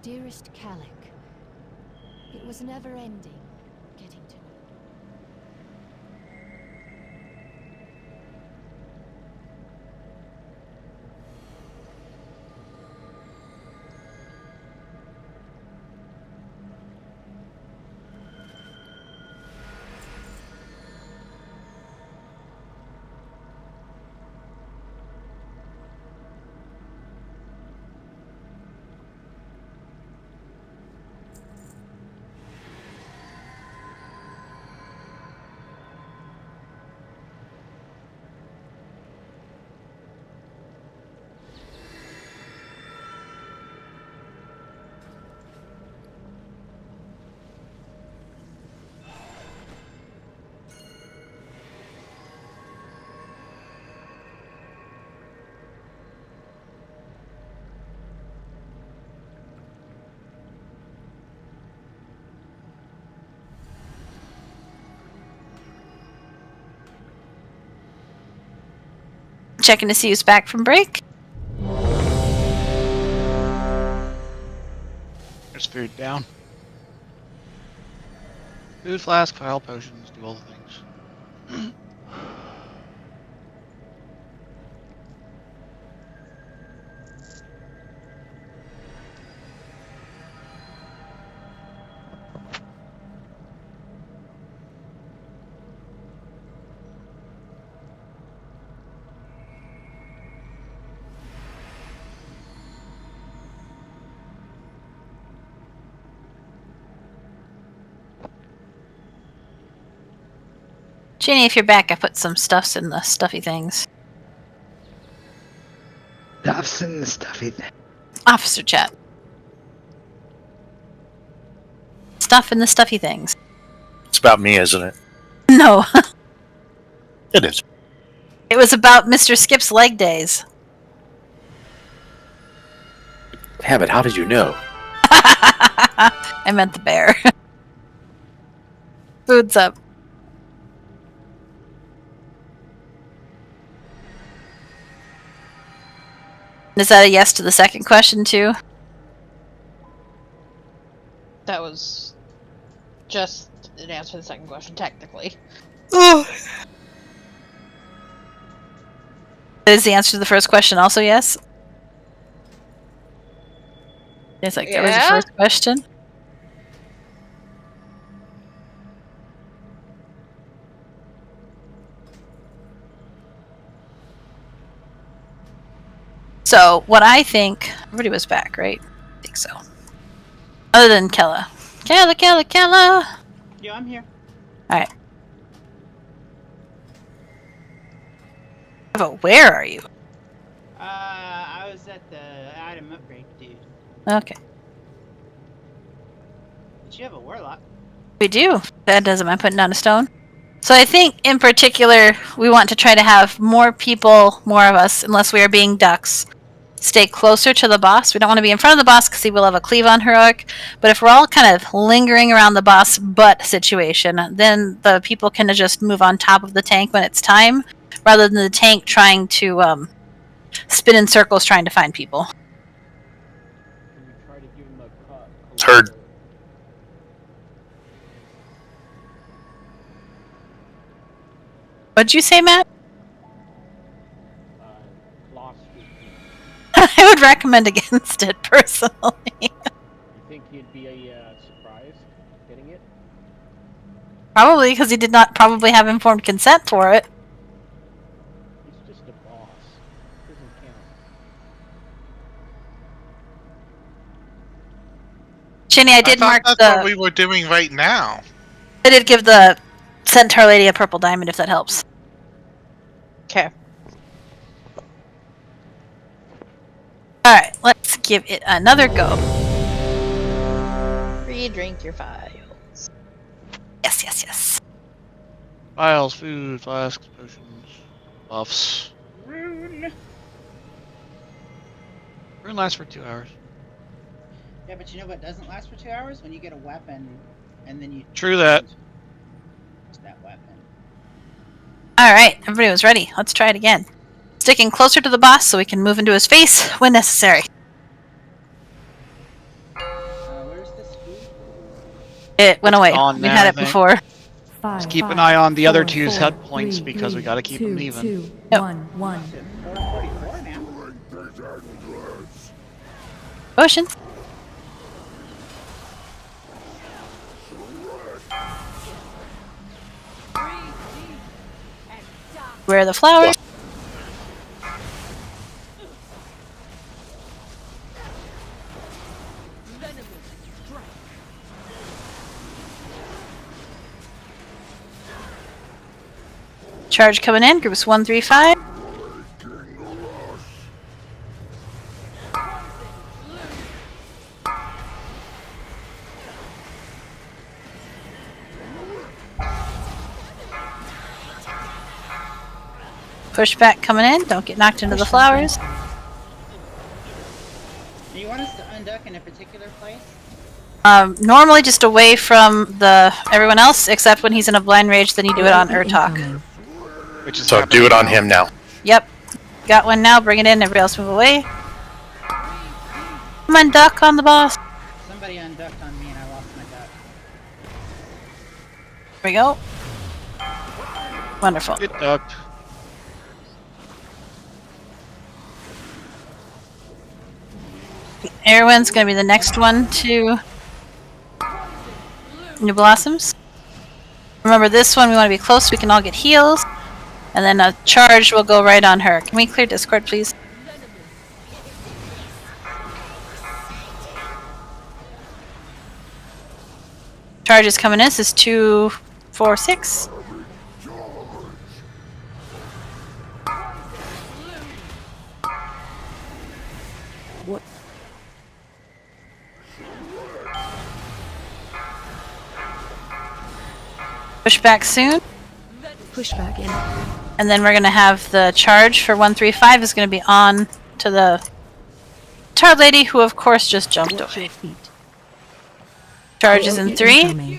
Dearest Calic, it was never ending getting to know. Checking to see who's back from break. There's food down. Food, flask, file, potions, do all the things. Jenny, if you're back, I put some stuffs in the stuffy things. Stuffs in the stuffy thing. Officer chat. Stuff in the stuffy things. It's about me, isn't it? No. It is. It was about Mr. Skip's leg days. Yeah, but how did you know? I meant the bear. Food's up. Is that a yes to the second question, too? That was just an answer to the second question, technically. Is the answer to the first question also yes? It's like, that was the Yeah. first question? So, what I think... Everybody was back, right? I think so. Other than Kella. Kella! Yeah, I'm here. Alright. But where are you? I was at the item upgrade, dude. Okay. But you have a warlock. We do. That doesn't mind putting down a stone. So I think, in particular, we want to try to have more people, more of us, unless we are being ducks, stay closer to the boss. We don't want to be in front of the boss because he will have a cleave on heroic. But if we're all kind of lingering around the boss butt situation, then the people can just move on top of the tank when it's time, rather than the tank trying to spin in circles trying to find people. Can we try to give him a cut? Heard. What'd you say, Matt? Lost food. I would recommend against it, personally. You think he'd be surprised getting it? Probably, because he did not probably have informed consent for it. He's just a boss. Doesn't count. Chinny, I did thought mark that's the... what we were doing right now. I did give the Centaur Lady a purple diamond, if that helps. Okay. Alright, let's give it another go. Re-drink your files. Yes. Files, food, flasks, potions, buffs. Rune. Rune lasts for 2 hours. Yeah, but you know what doesn't last for 2 hours? When you get a weapon, and then you... True that. Use that weapon. Alright, everybody was ready. Let's try it again. Sticking closer to the boss so we can move into his face when necessary. Where's this food? It went away. gone We now, had I it think. before. Just keep an eye on the other two's head points because we gotta keep them even. Potions. Where are the flowers? Charge coming in, groups 1, 3, 5. Pushback coming in, don't get knocked into the flowers. Do you want us to unduck in a particular place? Normally just away from everyone else, except when he's in a blind rage, then you do it on Urtok. So do it on him now. Yep. Got one now, bring it in, everybody else move away. Come on, duck on the boss. Somebody unducked on me and I lost my duck. There we go. Wonderful. Get ducked. Erwin's gonna be the next one to New Blossoms. Remember this one, we want to be close so we can all get heals. And then a charge will go right on her. Can we clear Discord, please? Charge is coming in. This is 2, 4, 6. What? Push back soon. Push back in. And then we're going to have the charge for 135 is going to be on to the Tar Lady, who of course just jumped away. Charge is in 3.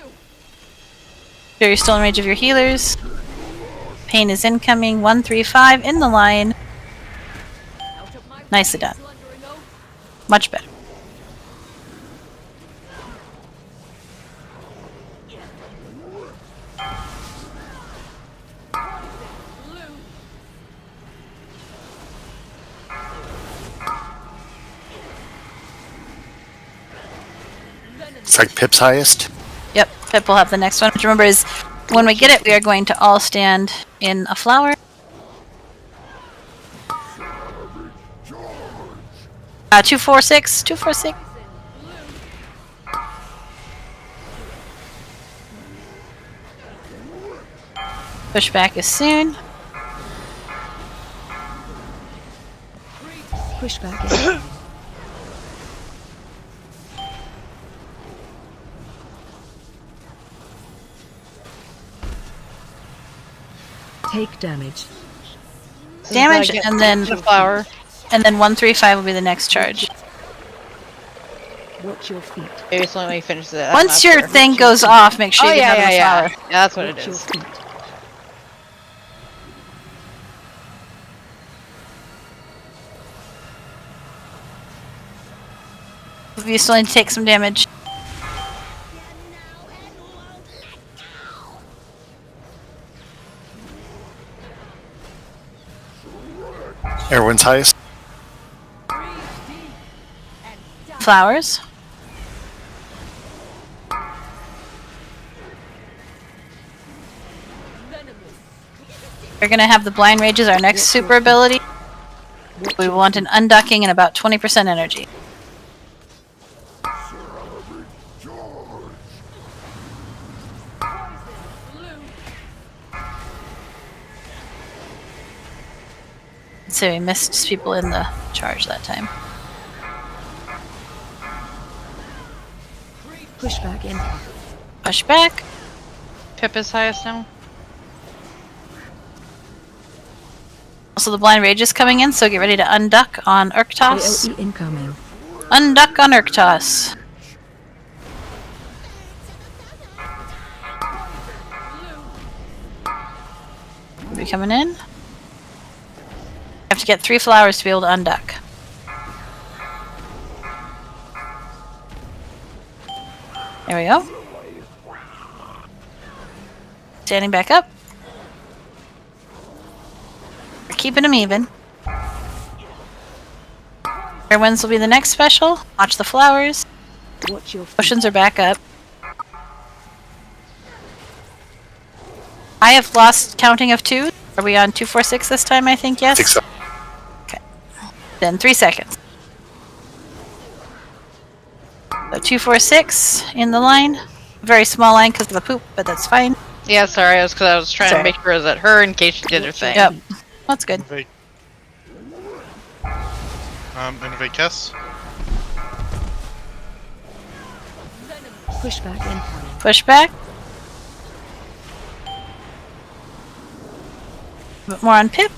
Sure, you're still in range of your healers. Pain is incoming. 135 in the line. Nicely done. Much better. It's like Pip's highest. Yep, Pip will have the next one. Which remember is when we get it, we are going to all stand in a flower. 246, 246. Push back is soon. Push back in. Take damage. Damage, and then the flower. And then 135 will be the next charge. Watch your feet. Maybe it's only when you finish it. Once your thing goes off, make sure you get another yeah. flower. Yeah, that's what it Watch your is. feet. You still need to take some damage. Erwin's highest. Flowers. We're gonna have the blind rage as our next super ability. We want an unducking and about 20% energy. So we missed people in the charge that time. Push back in. Push back. Pip is highest now. Also, the blind rage is coming in, so get ready to unduck on Urktos. AOE incoming. Unduck on Urktos. Be coming in. You have to get 3 flowers to be able to unduck. There we go. Standing back up. We're keeping them even. Fairwinds will be the next special. Watch the flowers. Watch your feet. Potions are back up. I have lost counting of 2. Are we on 246 this time, I think? Yes? I think so. Okay. Then 3 seconds. So 246 in the line. Very small line because of the poop, but that's fine. Yeah, sorry, I was trying to make sure that her in case she did her thing. Yep. That's good. Innovate Kess. Push back in. Push back. A bit more on Pip.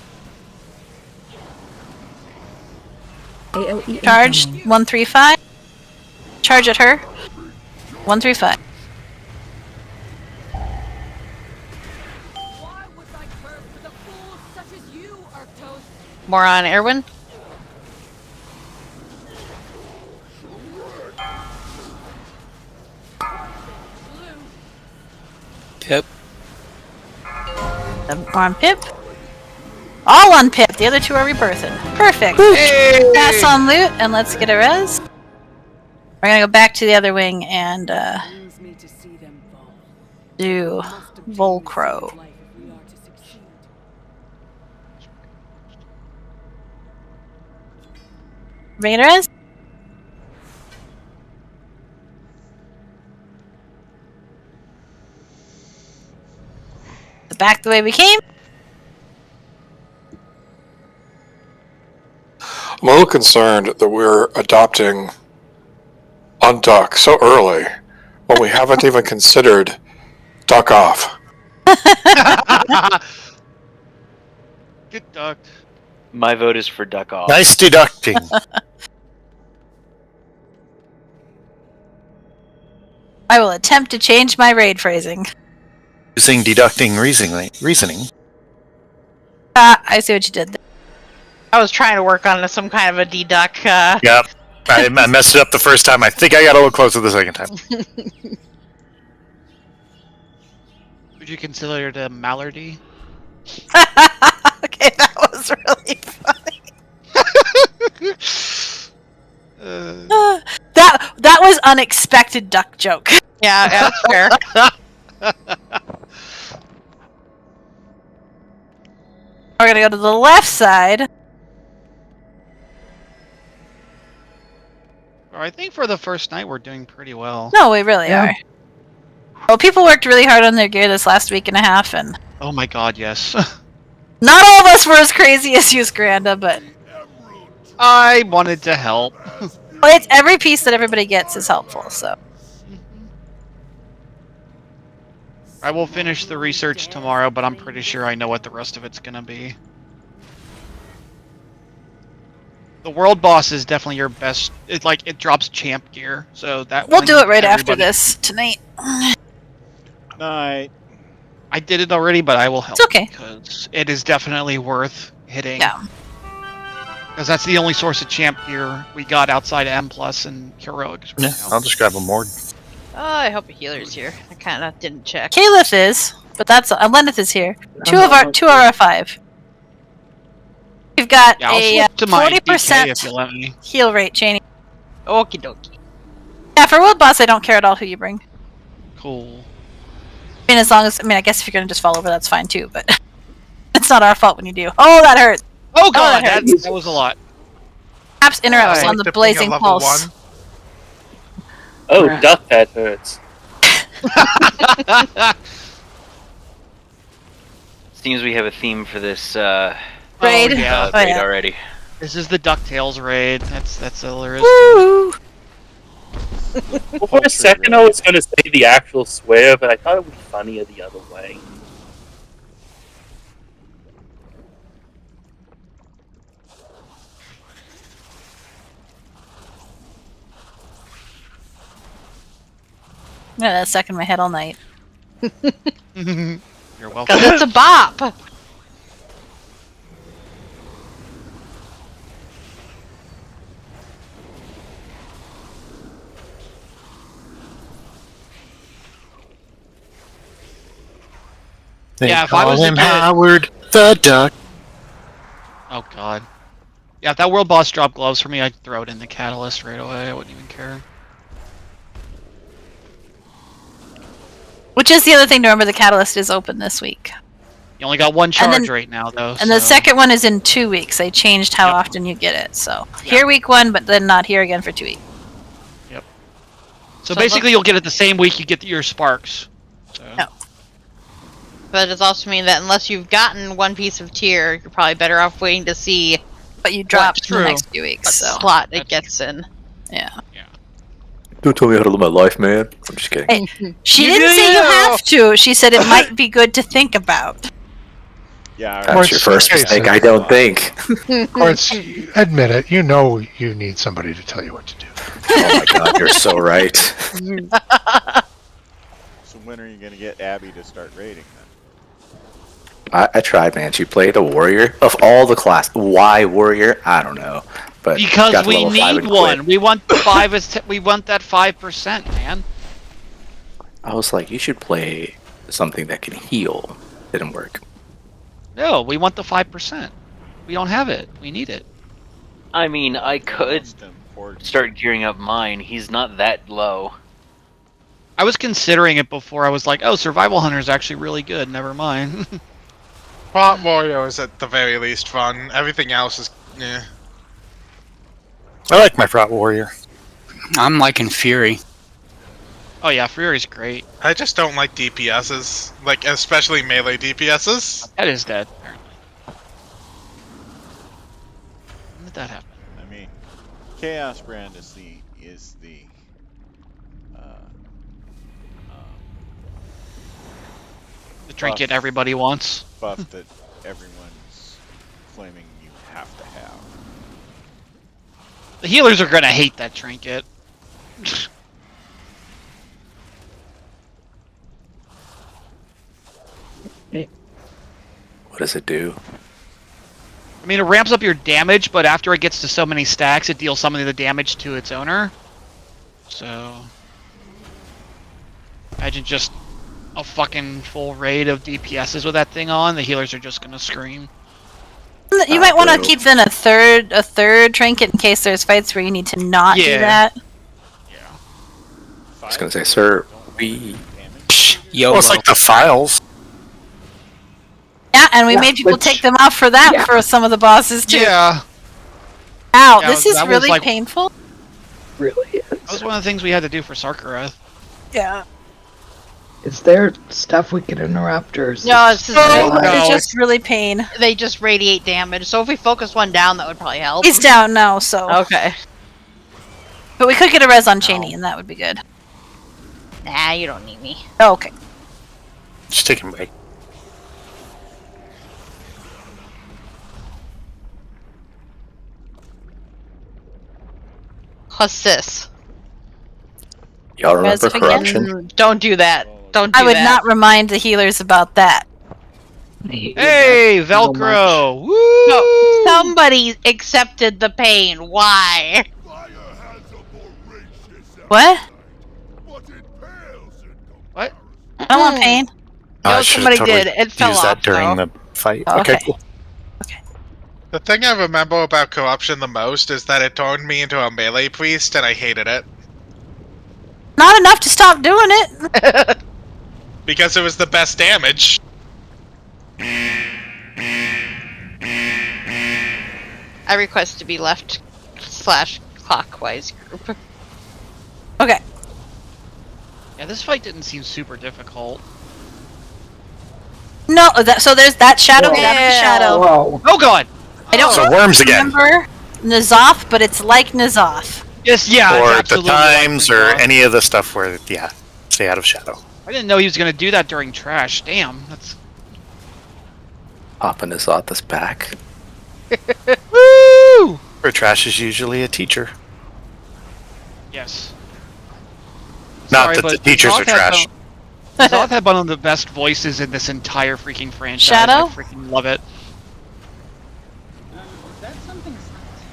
AOE Charge incoming. 135. Charge at her. 135. Why was I cursed with a fool such as you, Arctos? More on Erwin? Pip. More on Pip. All on Pip. The other two are rebirthing. Perfect. Hey! Pass on loot and let's get a res. We're gonna go back to the other wing and do Volcro. Bring it a res. Back the way we came. I'm a little concerned that we're adopting unduck so early when we haven't even considered duck off. Get ducked. My vote is for duck off. Nice deducting. I will attempt to change my raid phrasing. Using deducting reasoning. I see what you did there. I was trying to work on some kind of a deduct. Yep. I messed it up the first time. I think I got a little closer the second time. Would you consider it a Mallardy? Okay, that was really funny. That was unexpected duck joke. Yeah, that's fair. We're gonna go to the left side. I think for the first night we're doing pretty well. No, we really are. Well, people worked really hard on their gear this last week and a half, and Oh my god, yes. not all of us were as crazy as you, Granda, but I wanted to help. well, it's every piece that everybody gets is helpful. So I will finish the research tomorrow, but I'm pretty sure I know what the rest of it's gonna be. The world boss is definitely your best. It's like it drops champ gear, so that we'll one, do it right after everybody- this tonight. Night. I did it already, but I will help. It's okay. Because it is definitely worth hitting. Yeah. Because that's the only source of champ gear we got outside of M Plus and Heroics. Right Yeah, now. I'll just grab a Mord. Oh, I hope a healer's here. I kind of didn't check. Caliph is, but that's Lenneth is here. Two of our 5. We've got Yeah, I'll a switch to my DK 40% if you let me. heal rate, Cheney. Okie dokie. Yeah, for world boss, I don't care at all who you bring. Cool. I mean, as long as I guess if you're gonna just fall over, that's fine too. But it's not our fault when you do. Oh, that hurt. Oh god, that that was a lot. Perhaps interrupts I on like the to bring a blazing level pulse. 1. Oh, duck that hurts. Seems we have a theme for this Raid? yeah. raid yeah. already. This is the DuckTales raid. That's all there is. Woo! Well, for a second, I was going to say the actual swear, but I thought it would be funnier the other way. Yeah, that's stuck in my head all night. You're welcome. Because it's a bop. They Yeah, if I call was a him kid- Howard the Duck. Oh god. Yeah, if that world boss dropped gloves for me, I'd throw it in the catalyst right away. I wouldn't even care. Which is the other thing to remember, the catalyst is open this week. You only got one And charge then- right now, though. And the so- second one is in 2 weeks. They changed how often you get it. So here week 1, but then not here again for 2 weeks. So basically, you'll get it the same week you get your sparks. So. No. But it does also mean that unless you've gotten one piece of tier, you're probably better off waiting to see But you drop in the true. next few weeks. what So slot it gets in. yeah. Don't tell me how to live my life, man. I'm just kidding. Hey, she didn't say you have to. She said it might be good to think about. Yeah, That's your first mistake, I don't think. Or it's, admit it, you know you need somebody to tell you what to do. Oh my god, you're so right. So when are you going to get Abby to start raiding then? I tried, man. She played a warrior of all the class. Why warrior? I don't know. But Because got to we level 5 need and one. quit. We want we want that 5%, man. I was like, you should play something that can heal. Didn't work. No, we want the 5%. We don't have it. We need it. I mean, I could start gearing up mine. He's not that low. I was considering it before. I was like, oh, Survival Hunter is actually really good. Never mind. Plot Warrior is at the very least fun. Everything else is, yeah. I like my Fraught Warrior. I'm liking Fury. Oh yeah, Fury's great. I just don't like DPSs, like especially melee DPSs. That is dead, apparently. When did that happen? I mean, Chaos Brand is the trinket everybody wants. buff that everyone's claiming you have to have. The healers are gonna hate that trinket. What does it do? I mean, it ramps up your damage, but after it gets to so many stacks, it deals some of the damage to its owner. So, imagine just a fucking full raid of DPSs with that thing on. The healers are just gonna scream. You might want to keep in a third trinket in case there's fights where you need to not do that. I was gonna say, sir, we. Well, it's like the files. Yeah, and we made people take them off for that for some of the bosses too. Yeah. Ow, Yeah, this is that was really like- painful. Really is. That was one of the things we had to do for Sarkarath. Yeah. Is there stuff we can interrupt, or is No, this it's just, It's just really pain. they just radiate damage. So if we focus one down, that would probably help. He's down now, so. Okay. But we could get a res on Cheney, and that would be good. Nah, you don't need me. Oh, okay. Just taking a break. Assist. Y'all remember Res again? corruption? Don't do that. Don't do I would that. not remind the healers about that. Hey, Velcro! Woo! No, somebody accepted the pain. Why? What? What? I don't want pain. I No, should somebody have totally did. It fell used that off, during though. the fight. Oh, Okay, okay. cool. The thing I remember about Corruption the most is that it turned me into a melee priest, and I hated it. Not enough to stop doing it. Because it was the best damage. I request to be left /clockwise group. Okay. Yeah, this fight didn't seem super difficult. No, so there's that shadow. Get out of the shadow. Whoa. Oh god! I don't So worms again. remember N'Zoth, but it's like N'Zoth. Yes, yeah. it's Or the absolutely like times, or N'Zoth. any of the stuff where, yeah, stay out of shadow. I didn't know he was gonna do that during trash. Damn, that's. Hopping his Zoth's back. Woo! Where trash is usually a teacher. Yes. Not Sorry, that the but teachers N'Zoth are had trash. N'Zoth had one of the best voices in this entire freaking franchise. Shadow? I freaking love it. Is that something's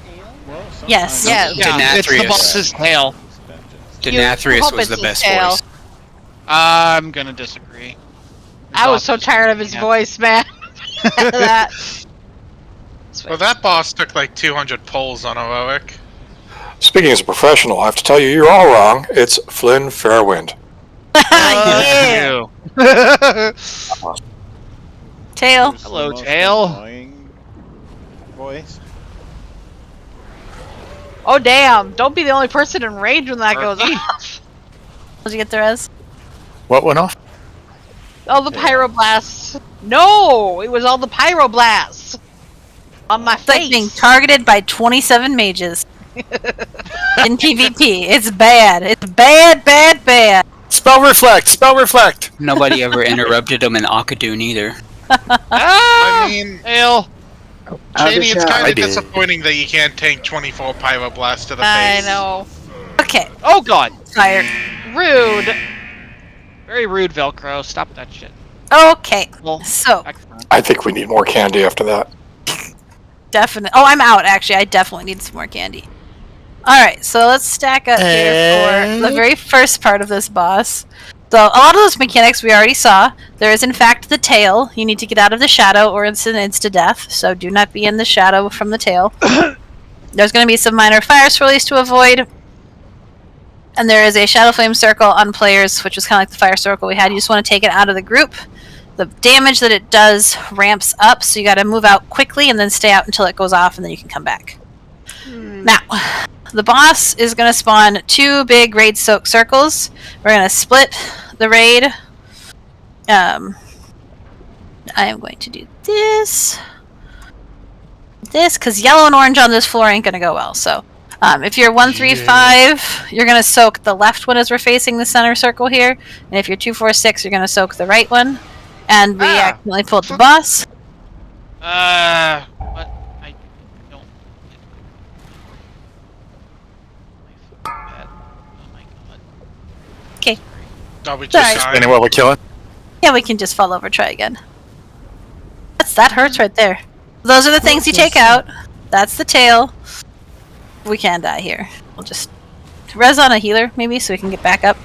tail? Well, Yes. Yes. Yeah, it's the Denathrius. boss's tail. Denathrius hope was it's the his best tail. voice. I'm gonna disagree. I was so tired of his Yeah. voice, man. that. Well, that boss took like 200 pulls on heroic. Speaking as a professional, I have to tell you, you're all wrong. It's Flynn Fairwind. Yeah. Ew. Tail. Who's the Hello, most tail. annoying voice? Oh damn! Don't be the only person in range when that goes off. Did you get the res? What went off? Oh, the pyroblasts. No, it was all the pyroblasts on my It's like being face. targeted by 27 mages in PvP. It's bad. It's bad, bad, bad. Spell reflect! Spell reflect! Nobody ever interrupted him in Akadun either. I mean, Tail. Jamie, it's kind I of did. disappointing that you can't tank 24 pyroblasts to the I face. know. Okay. Oh god. Tired. Rude. Very rude, Velcro. Stop that shit. Okay, Well, so I think we need more candy after that. definitely. Oh, I'm out. Actually, I definitely need some more candy. All right, so let's stack up here for the very first part of this boss. So a lot of those mechanics we already saw. There is in fact the tail. You need to get out of the shadow or it's an insta-death, so do not be in the shadow from the tail. There's going to be some minor fire swirlies to avoid. And there is a shadow flame circle on players, which is kind of like the fire circle we had. You just want to take it out of the group. The damage that it does ramps up, so you got to move out quickly and then stay out until it goes off, and then you can come back. Now, the boss is going to spawn 2 big raid soak circles. We're going to split the raid. I am going to do this, because yellow and orange on this floor ain't going to go well. So, if you're 135, you're going to soak the left one as we're facing the center circle here, and if you're 246, you're going to soak the right one. And we accidentally pulled the boss. What? I don't. Oh my god. Okay. No, we just died. Explaining what we're killing? Yeah, we can just fall over, try again. That hurts right there. Those are the things you take out. That's the tail. We can die here. We'll just res on a healer, maybe, so we can get back up.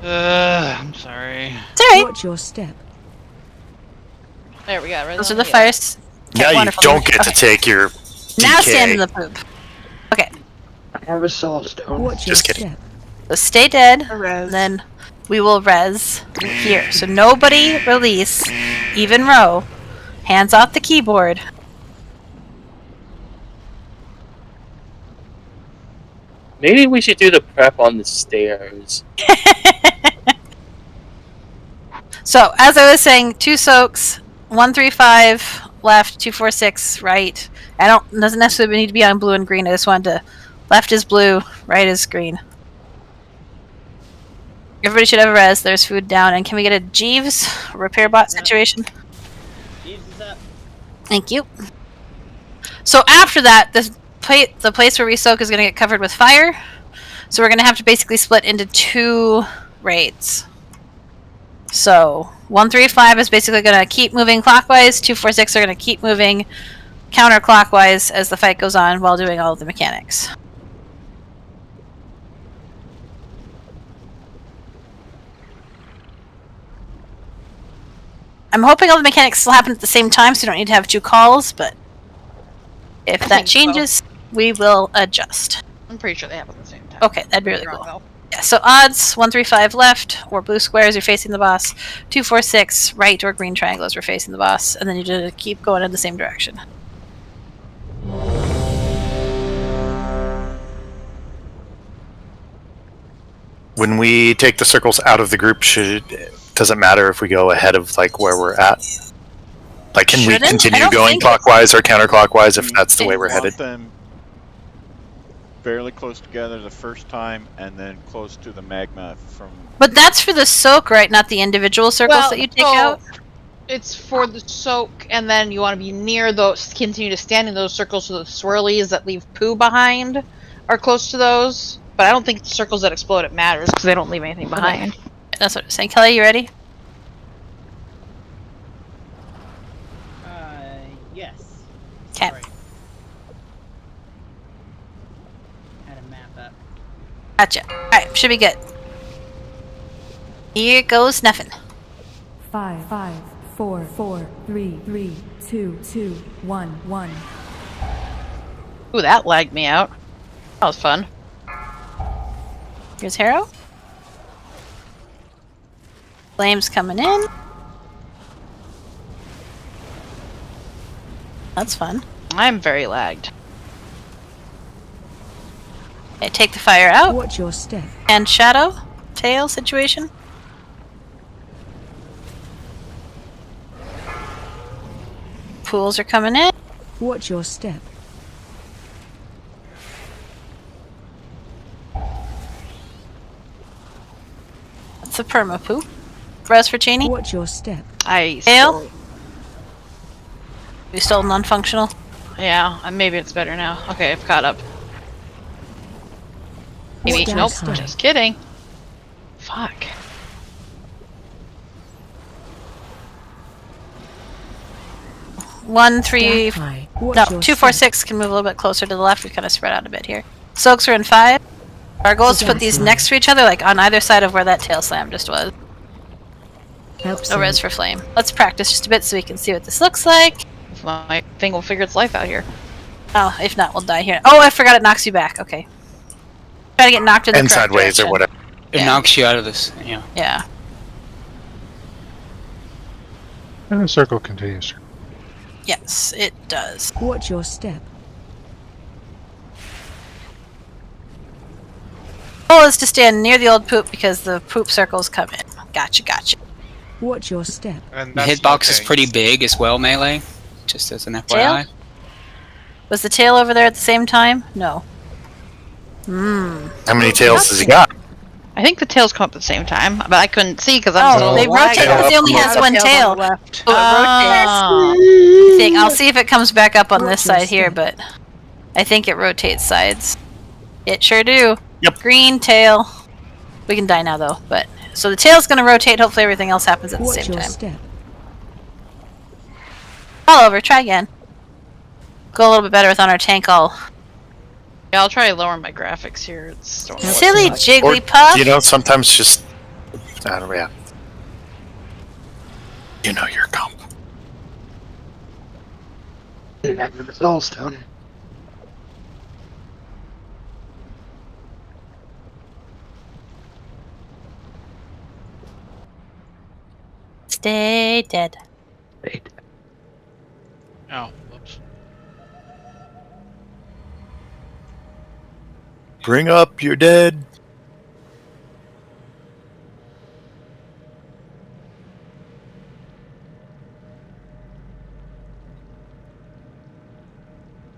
I'm sorry. It's alright. Watch your step. There we go. Those are the fires. Now you don't get to take your DK. Now stand in the poop. Okay. I have a soul stone. Watch Just your kidding. step. So stay dead, then we will res here. So nobody release, even row. Hands off the keyboard. Maybe we should do the prep on the stairs. So, as I was saying, 2 soaks, 135 left, 246 right. Doesn't necessarily need to be on blue and green. I just wanted to. Left is blue, right is green. Everybody should have a res. There's food down. And can we get a Jeeves repair bot situation? Jeeves is up. Thank you. So after that, the place where we soak is going to get covered with fire. So we're going to have to basically split into 2 raids. So 135 is basically going to keep moving clockwise. 246 are going to keep moving counterclockwise as the fight goes on while doing all of the mechanics. I'm hoping all the mechanics still happen at the same time, so you don't need to have 2 calls, but if that changes, we will adjust. I'm pretty sure they happen at the same time. Okay, that'd be really cool. Yeah, so odds, 135 left, or blue squares, you're facing the boss. 246 right, or green triangles, we're facing the boss. And then you just keep going in the same direction. When we take the circles out of the group, does it matter if we go ahead of like where we're at? Like, can we continue going clockwise or counterclockwise if that's the way we're headed? Them fairly close together the first time, and then close to the magma from. But that's for the soak, right? Not the individual circles that you take out? It's for the soak, and then you want to be near those, continue to stand in those circles so the swirlies that leave poo behind are close to those. But I don't think the circles that explode, it matters, because they don't leave anything behind. Okay. That's what I'm saying. Kelly, you ready? Yes. Okay. Sorry. Had a map up. Gotcha. Alright, should be good. Here goes nothing. 5, 4, 3, 2, 1, 1. Ooh, that lagged me out. That was fun. Here's Harrow. Flames coming in. That's fun. I'm very lagged. Okay, take the fire out. Watch your step. And shadow tail situation. Pools are coming in. Watch your step. That's a perma poo. Res for Cheney. Watch your step. Tail. We still non-functional. Yeah, maybe it's better now. Okay, I've caught up. Maybe. Nope, just kidding. Fuck. 1, 3, Stack high. no, Watch your 2, 4, step. 6 can move a little bit closer to the left. We kind of spread out a bit here. Soaks are in 5. Our goal is to put these next to each other, like on either side of where that tail slam just was. Help No res for flame. Let's practice just a bit so we can see what this looks like. My thing will figure its life out here. Oh, if not, we'll die here. Oh, I forgot it knocks you back. Okay. Try to get knocked in the And correct sideways or direction. whatever. It knocks you out of this. Yeah. Yeah. And the circle continues. Yes, it does. Watch your step. Goal is to stand near the old poop because the poop circles come in. Gotcha, gotcha. Watch your step. And The that's hitbox is okay. pretty big as well, melee. Just as an FYI. Tail? Was the tail over there at the same time? No. How many tails has he got? I think the tails come up at the same time, but I couldn't see because I'm Oh, so they rotate because he only has one tail. Left. So it rotates. I think I'll see if it comes back up on this side here, but I think it rotates sides. It sure do. Yep. Green tail. We can die now though, but so the tail's gonna rotate. Hopefully everything else happens at the Watch same your time. step. All over. Try again. Go a little bit better with on our tank. Yeah, I'll try lowering my graphics here. It's Silly Or, Jigglypuff. you know, sometimes just, I don't know, yeah. You know your comp. Never the Soulstone. Stay dead. Oh, whoops. Bring up your dead.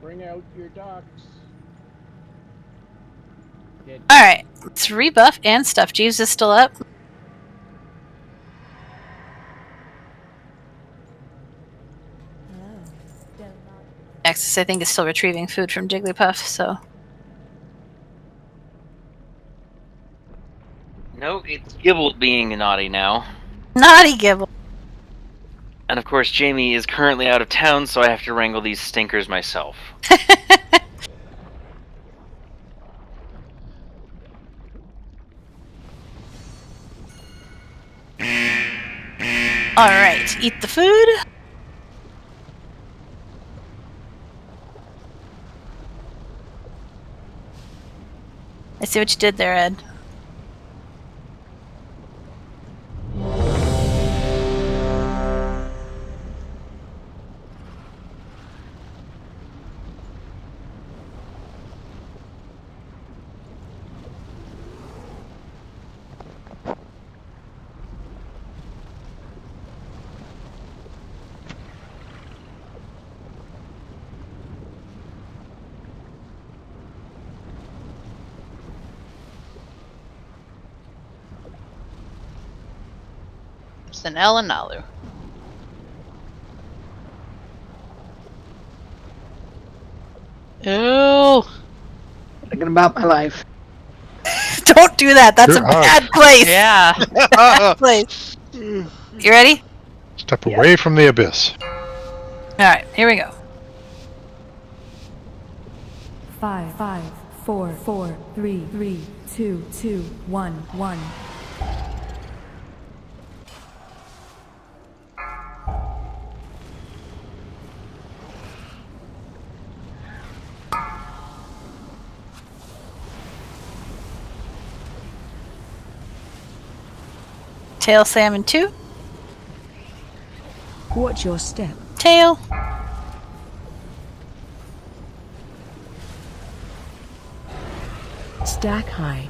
Bring out your ducks. Dead. Alright. Let's rebuff and stuff. Jeeves is still up. Nexus, I think, is still retrieving food from Jigglypuff, so. No, it's Gibble being naughty now. Naughty Gibble. And of course, Jamie is currently out of town, so I have to wrangle these stinkers myself. Alright, eat the food. I see what you did there, Ed. It's an L and Nalu. Ew. Thinking about my life. Don't do that. That's You're a bad place. Yeah. Bad place. You ready? Step away from the abyss. Alright, here we go. 5, 5, 4, 4, 3, 3, 2, 2, 1, 1. Tail salmon 2. Watch your step. Tail. Stack high.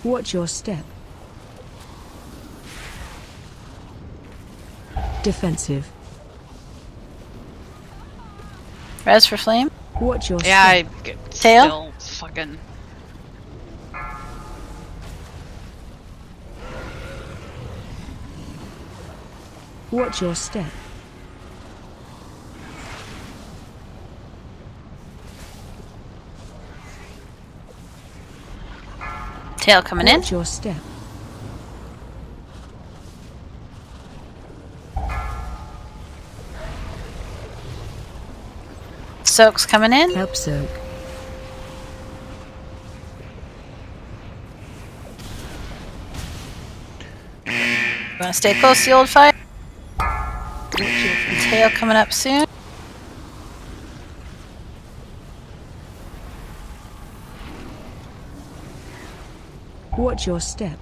Watch your step. Defensive. Res for flame. Watch your Yeah, I step. get Tail? still fucking. Watch your step. Tail coming in. Watch your step. Soak's coming in. Help soak. Want to stay close to the old fire? Tail coming up soon. Watch your step.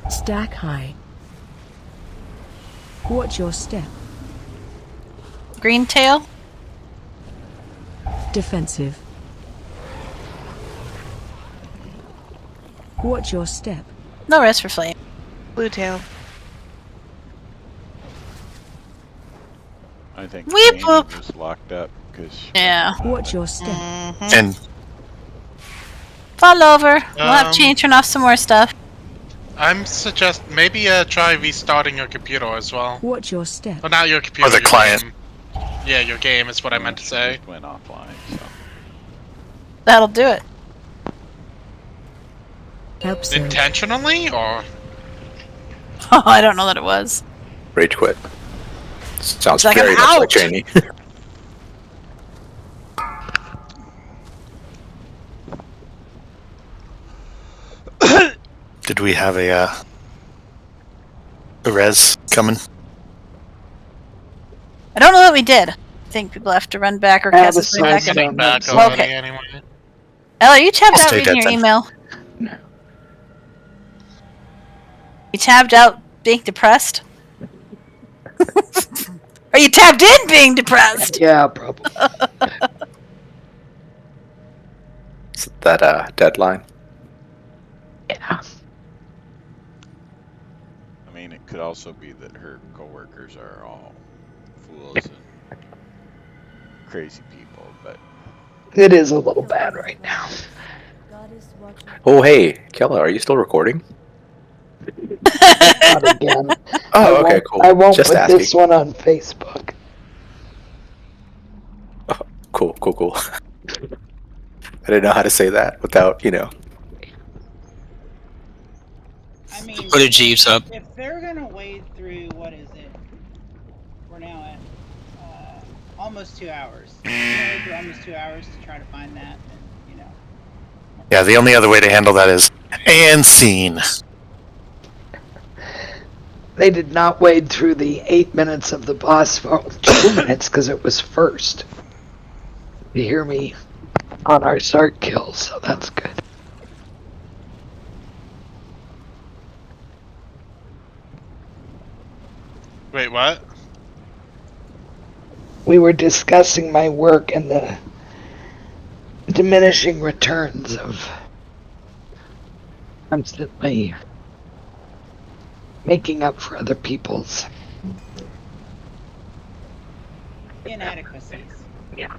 Stack high. Watch your step. Green tail. Defensive. Watch your step. No rest for flame. Blue tail. I think Weep Janie whoop. was locked up because Yeah. Watch your step. And Fall over. We'll have to turn off some more stuff. I'm suggest maybe try restarting your computer as well. Watch your step. Well, not your computer. Or the your client. Game. Yeah, your game is what I meant to say. just went offline. So. That'll do it. Help soak. Intentionally, or Oh, I don't know that it was. Rage quit. Sounds It's like, very I'm much like out. Janie. did we have a res coming? I don't know that we did. I think people have to run back or I have Cass is a going sense back. on back that. already Okay. anyway. Ella, you tabbed I'll out stay reading dead your then. email. You tabbed out being depressed? Or you tabbed in being depressed? Yeah, probably. Is that deadline? Yeah. I mean, it could also be that her coworkers are all fools and crazy people, but It is a little bad right now. Oh, hey, Kella, are you still recording? Not again. Oh, okay, cool. I won't Just put asking. this one on Facebook. Oh, cool. I didn't know how to say that without, I mean, Put a Jeeves up. if they're gonna wade through, what is it? We're now at almost 2 hours. They're gonna wade through almost 2 hours to try to find that, and Yeah, the only other way to handle that is and scene. They did not wade through the 8 minutes of the boss vote. 2 minutes because it was first. You hear me on our start kills, so that's good. Wait, what? We were discussing my work and the diminishing returns of constantly making up for other people's. inadequacies. Yeah.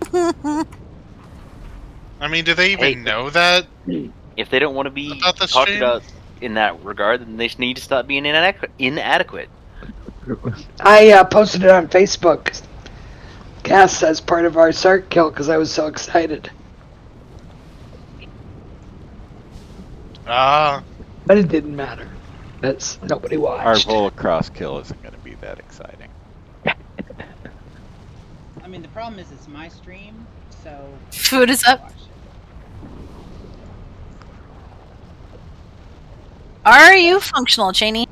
I mean, do they even know that? If they don't want to be About the talked stream? about in that regard, then they need to stop being inadequate. I posted it on Facebook. Cass as part of our start kill because I was so excited. Ah. But it didn't matter. That's nobody our watched. Volacross kill isn't going to be that exciting. I mean, the problem is it's my stream, so Food is up. Are you functional, Cheney?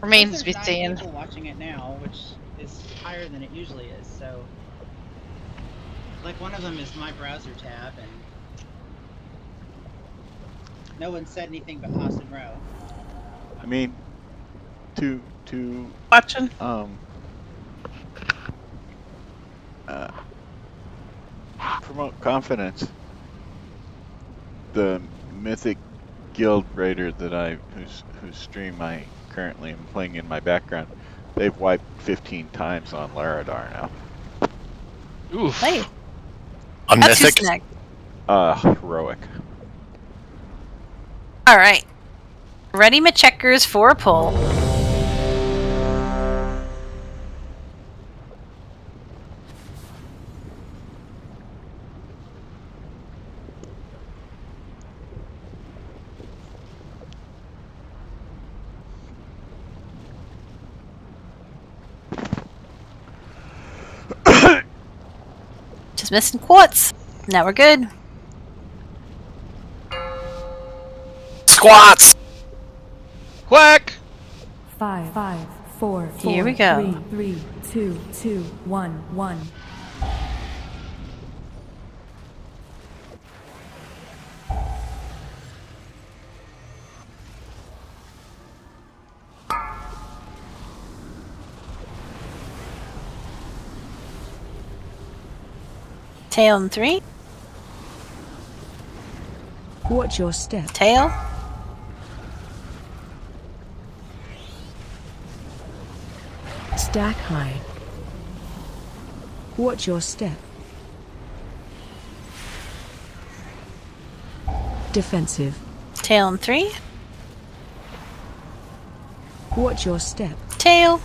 Remains to be There's 9 seen. people watching it now, which is higher than it usually is. So, like, one of them is my browser tab, and no one said anything but Austin Rowe. I mean, to Watching. Promote confidence. The Mythic Guild raider that whose stream I currently am playing in my background, they've wiped 15 times on Laradar now. Oof. Hey. On That's Mythic? who's next. Heroic. Alright. Ready, my checkers for a pull. Just missing quartz. Now we're good. Squats! Quack! 5, 4, Here we go. 3, 2, 1, 1. Tail in 3. Watch your step. Tail. Stack high. Watch your step. Defensive. Tail in 3. Watch your step. Tail.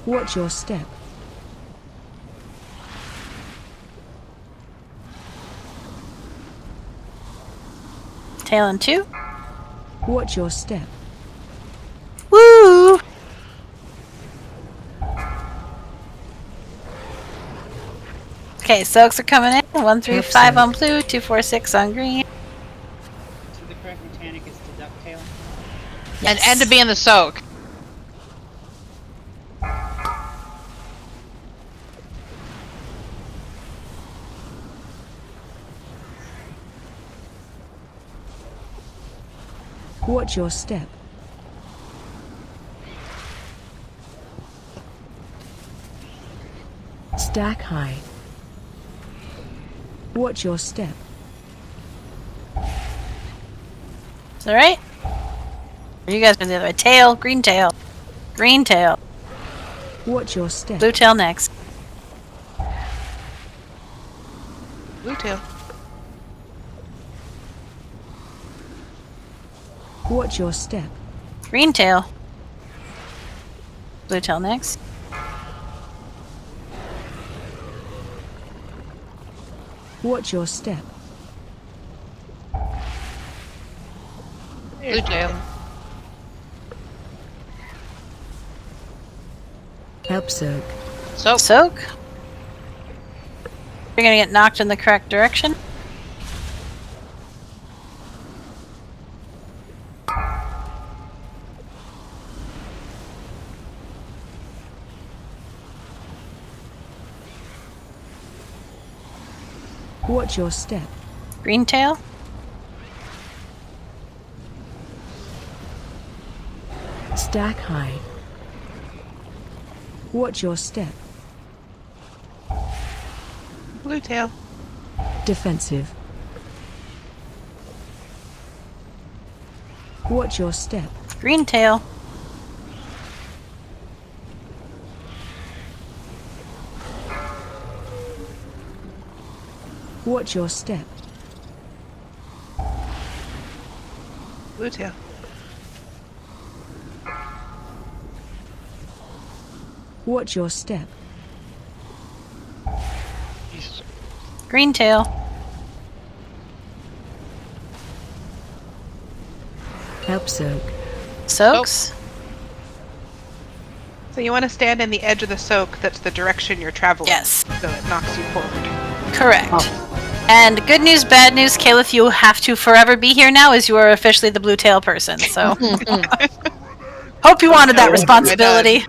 Watch your step. Tail in 2. Watch your step. Woo! Okay, soaks are coming in. 1 through 5 on blue, 2, 4, 6 on green. So the correct mechanic is to ducktail. And to be in the soak. Watch your step. Stack high. Watch your step. Is that right? Or you guys been the other way. Tail, green tail. Green tail. Watch your step. Blue tail next. Blue tail. Watch your step. Green tail. Blue tail next. Watch your step. Blue tail. Help soak. Soak. Soak. You're gonna get knocked in the correct direction. Watch your step. Green tail. Stack high. Watch your step. Blue tail. Defensive. Watch your step. Green tail. Watch your step. Blue tail. Watch your step. Green tail. Help soak. Soaks. So you want to stand in the edge of the soak that's the direction you're traveling. Yes. So it knocks you forward. Correct. And good news, bad news, Caliph, you have to forever be here now as you are officially the blue tail person, so. Hope you wanted that responsibility.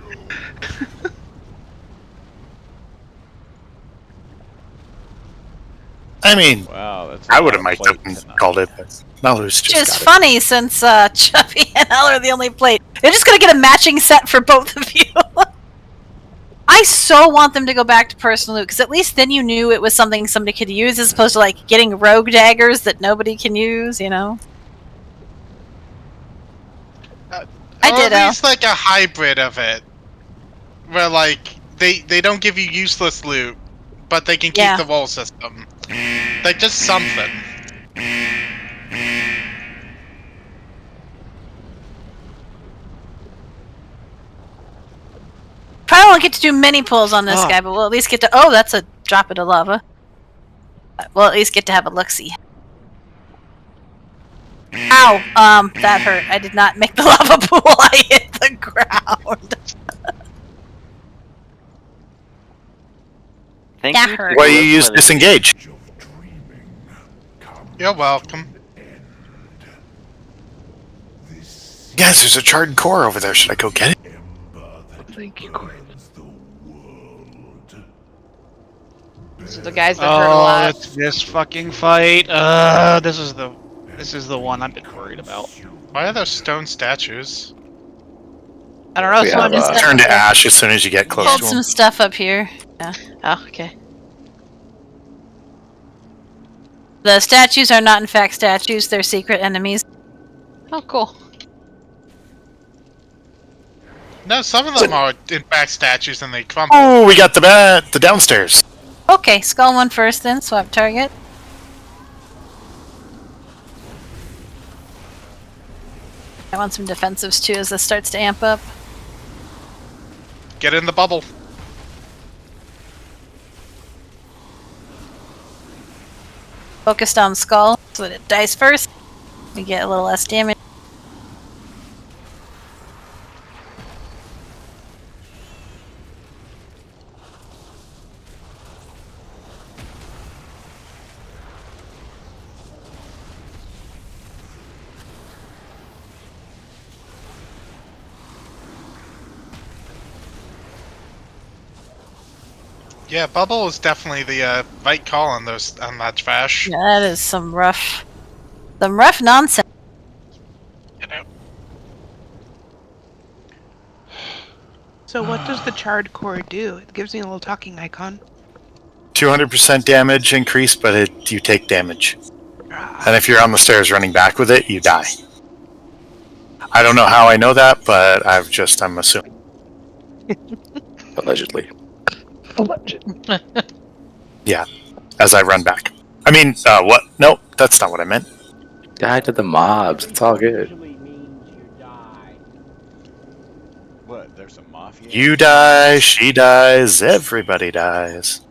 I mean, wow, that's I would have mic'd up and called it, but Nalu's just Which is got it. funny since Chubby and Elle are the only plate. They're just gonna get a matching set for both of you. I so want them to go back to personal loot, because at least then you knew it was something somebody could use, as opposed to like getting rogue daggers that nobody can use, you know? I Or did, at least like a hybrid of it, where like they don't give you useless loot, but they can keep Yeah. the roll system. Like just something. Probably won't get to do many pulls on this guy, but we'll at least get to. Oh, that's a drop into lava. We'll at least get to have a look-see. Ow! That hurt. I did not make the lava pool. I hit the ground. Thank That you. hurt. Why you use disengage? You're welcome. Guys, there's a charred core over there. Should I go get it? Thank you, Corey. So the guys that hurt a lot. It's this fucking fight. This is the one I've been worried about. Why are there stone statues? I don't know. We Someone have, just turn to ash as soon as you get close Hold to some him. stuff up here. Yeah. Oh, okay. The statues are not in fact statues, they're secret enemies. Oh, cool. No, some of them are in fact statues and they crumble. Oh, we got the downstairs. Okay, skull one first then, swap target. I want some defensives too as this starts to amp up. Get in the bubble. Focused on skull, so that it dies first. We get a little less damage. Yeah, bubble is definitely the right call on that trash. Yeah, that is some rough nonsense. So what does the charred core do? It gives me a little talking icon. 200% damage increase, but you take damage. And if you're on the stairs running back with it, you die. I don't know how I know that, but I'm assuming. Allegedly. Yeah, as I run back. I mean, what? No, that's not what I meant. Die to the mobs. It's all good. What? There's a mafia? You die, she dies, everybody dies.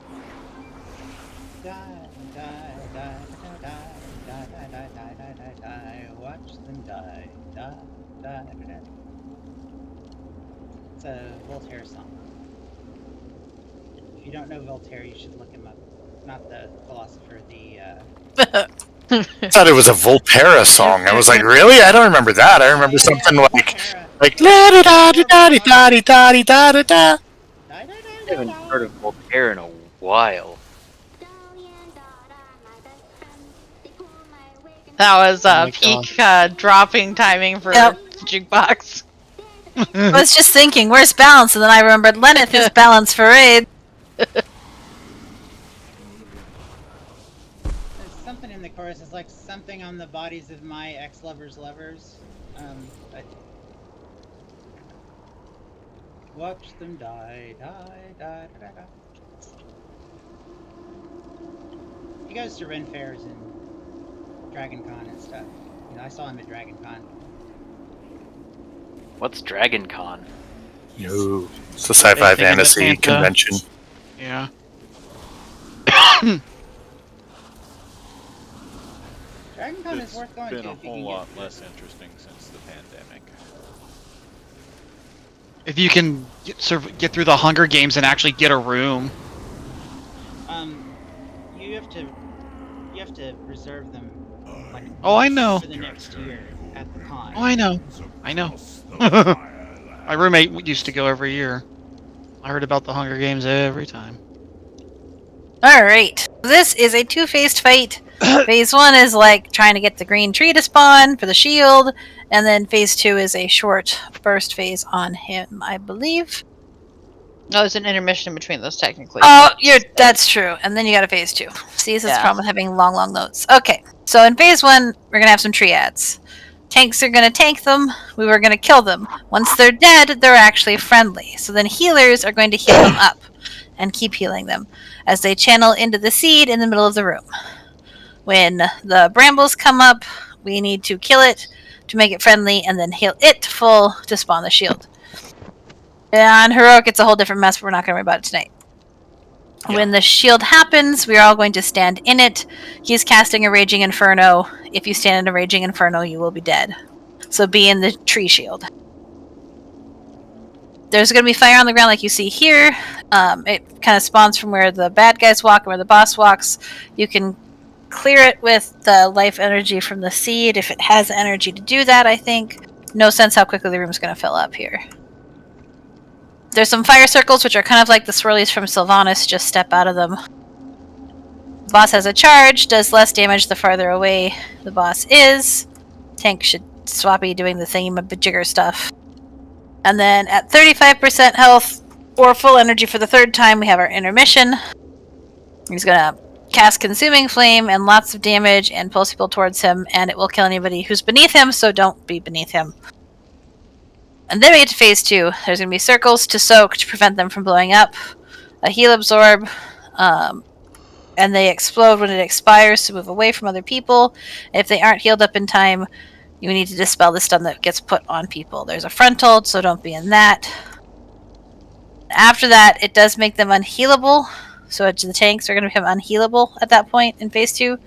Watch them die. Die, die, die. It's a Voltaire song. If you don't know Voltaire, you should look him up. Not the philosopher, I thought it was a Volpera song. I was like, really? I don't remember that. I remember something like la da da da da da da da da da da. I haven't heard of Voltaire in a while. That was Oh my peak dropping timing for jukebox. I was just thinking, where's balance? And then I remembered Lenneth is balance for raid. There's something in the chorus. It's like something on the bodies of my ex-lovers' lovers. Watch them die, die, die, die, die. He goes to Ren fairs and Dragon Con and stuff. You know, I saw him at Dragon Con. What's Dragon Con? No, it's a sci-fi fantasy convention. Yeah. Dragon Con is It's worth going been to a if you whole can lot get less interesting since the pandemic. If you can get through the Hunger Games and actually get a room. You have to reserve them. Like, Oh, I know. For the next year at the con. Oh, I know. My roommate used to go every year. I heard about the Hunger Games every time. Alright, this is a two-phased fight. Phase 1 is like trying to get the green tree to spawn for the shield, and then phase 2 is a short burst phase on him, I believe. No, there's an intermission in between those technically. Oh, that's true. And then you got a phase 2. See, this is the problem with having long notes. Okay, so in phase 1, we're going to have some triads. Tanks are going to tank them, we were going to kill them. Once they're dead, they're actually friendly. So then healers are going to heal them up and keep healing them as they channel into the seed in the middle of the room. When the brambles come up, we need to kill it to make it friendly and then heal it full to spawn the shield. And Heroic, it's a whole different mess, but we're not going to worry about it tonight. When the shield happens, we're all going to stand in it. He's casting a Raging Inferno. If you stand in a Raging Inferno, you will be dead. So be in the tree shield. There's going to be fire on the ground like you see here. It kind of spawns from where the bad guys walk and where the boss walks. You can clear it with the life energy from the seed if it has energy to do that, I think. No sense how quickly the room's going to fill up here. There's some fire circles, which are kind of like the swirlies from Sylvanas. Just step out of them. The boss has a charge, does less damage the farther away the boss is. Tank should swappy doing the thingy-majigger stuff. And then at 35% health or full energy for the third time, we have our intermission. He's going to cast Consuming Flame and lots of damage and pulse people towards him, and it will kill anybody who's beneath him, so don't be beneath him. And then we get to phase 2. There's going to be circles to soak to prevent them from blowing up. A heal absorb, and they explode when it expires to move away from other people. If they aren't healed up in time, you need to dispel the stun that gets put on people. There's a frontal, so don't be in that. After that, it does make them unhealable. So the tanks are going to become unhealable at that point in phase 2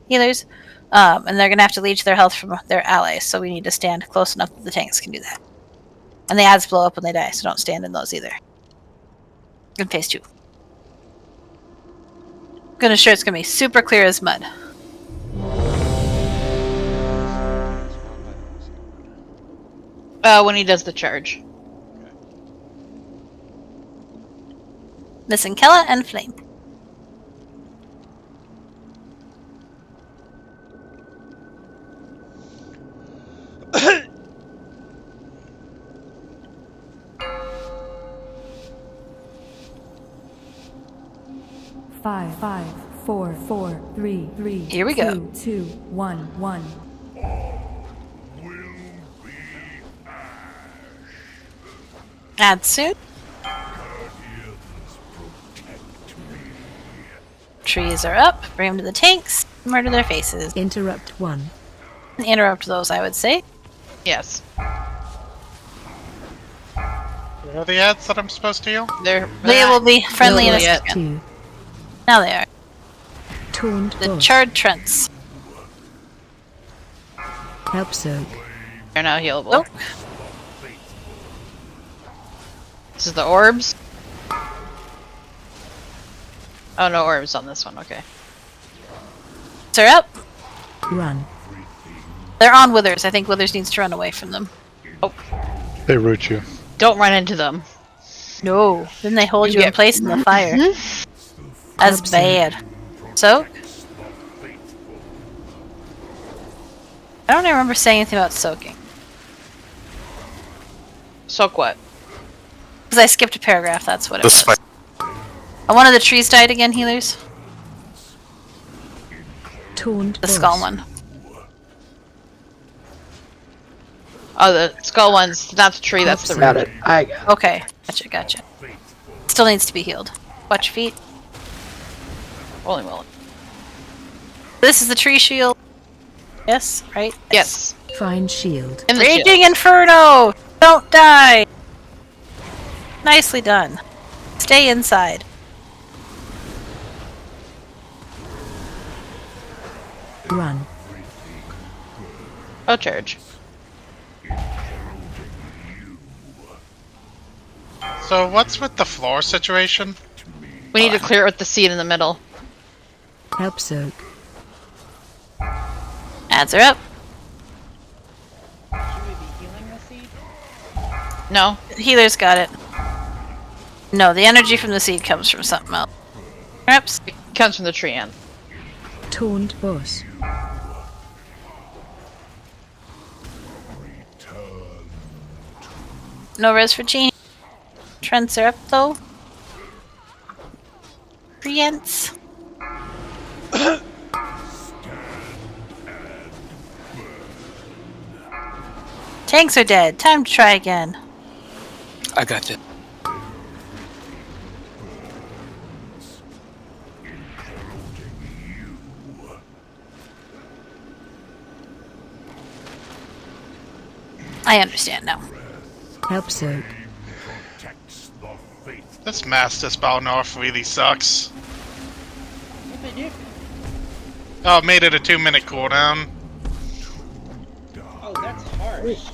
healers. And they're going to have to leech their health from their allies. So we need to stand close enough that the tanks can do that. And the ads blow up when they die, so don't stand in those either. In phase 2. I'm going to sure it's going to be super clear as mud. When he does the charge. Missing Kella and Flame. Five, 4, 4, 3, 3. Here we go. 2, 2, 1, 1. Add soon. Trees are up. Bring them to the tanks. Murder their faces. Interrupt 1. Interrupt those, I would say. Yes. Where are the ads that I'm supposed to heal? They will be friendly in a yet. second. Now they are. Tuned the charred Trents. Help soak. They're now healable. Oh. This is the orbs. Oh, no orbs on this one. Okay. They're up. Run. They're on Withers. I think Withers needs to run away from them. Oh. They root you. Don't run into them. No. Then they hold you in place in the fire. That's bad. Soak? I don't even remember saying anything about soaking. Soak what? Because I skipped a paragraph, that's what it was. One of the trees died again, healers. The skull one. Oh, the skull one's not the tree, that's the Got root. it. Okay, gotcha. Still needs to be healed. Watch your feet. Holy moly. This is the tree shield. Yes, right? Yes. Find shield. In the Raging shield. Inferno! Don't die! Nicely done. Stay inside. Run. Oh, charge. So what's with the floor situation? We need to clear it with the seed in the middle. Help soak. Ads are up. Should we be healing the seed? No. Healer's got it. No, the energy from the seed comes from something else. Perhaps. It comes from the tree end. Taunt boss. No res for Genie. Trents are up though. Treants. Tanks are dead. Time to try again. I got it. I understand now. Help soak. This Master Spell North really sucks. What they do? Oh, it made it a 2-minute cooldown. Oh, that's harsh.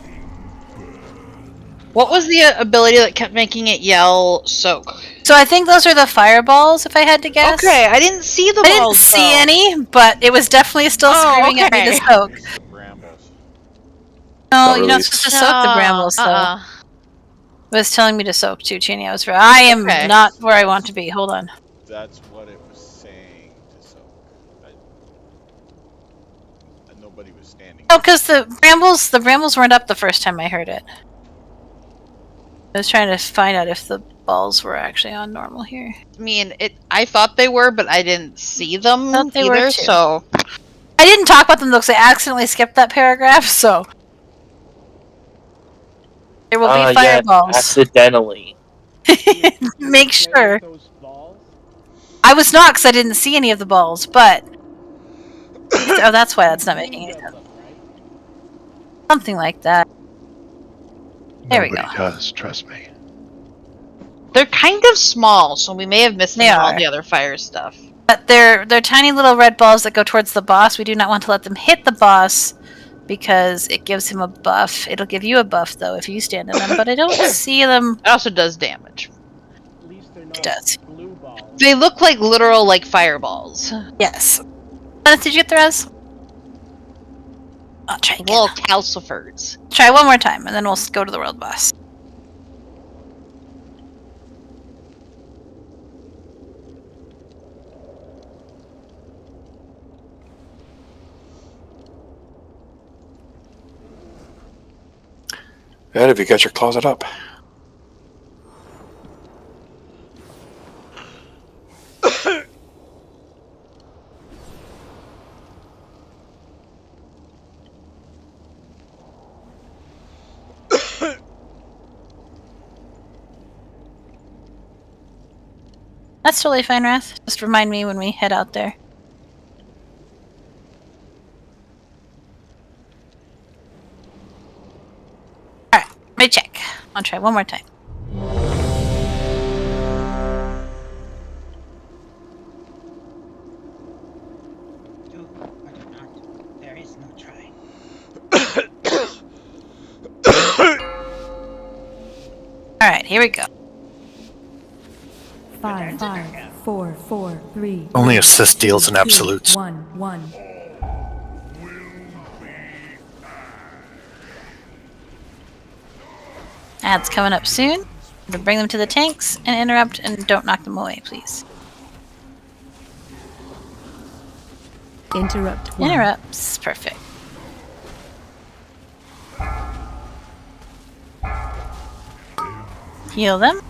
What was the ability that kept making it yell soak? So I think those are the fireballs, if I had to guess. Okay, I didn't see the I didn't balls, see though. any, but it was definitely still screaming at me to soak. It's the brambles. No, Not you're not really. supposed to soak the brambles, though. It was telling me to soak too, Cheney. I am not where I want to be. Hold on. That's what it was saying to soak. Nobody was standing. Oh, because the brambles weren't up the first time I heard it. I was trying to find out if the balls were actually on normal here. I mean, I thought they were, but I didn't see them They were either, too. so... I didn't talk about them though, because I accidentally skipped that paragraph, so... There will be fireballs. Yeah, accidentally. Make sure. I was not, because I didn't see any of the balls, but... Oh, that's why that's not making any sense. Something like that. There we go. Nobody does, trust me. They're kind of small, so we may have missed them in all the other fire stuff. But they're tiny little red balls that go towards the boss. We do not want to let them hit the boss because it gives him a buff. It'll give you a buff though if you stand in them, but I don't see them. It also does damage. At least they're not It does. blue balls. They look like literal like fireballs. Yes. Did you get the res? I'll try again. Little calcifers. Try one more time, and then we'll go to the world boss. Ed, have you got your closet up? That's totally fine, Wrath. Just remind me when we head out there. Alright, let me check. I'll try one more time. There is no try. Alright, here we go. 5, 4, 4, 3. Only assist deals in absolutes. 1, 1. Ads coming up soon. To bring them to the tanks and interrupt and don't knock them away, please. Interrupt 1. Interrupts. Perfect. Heal them.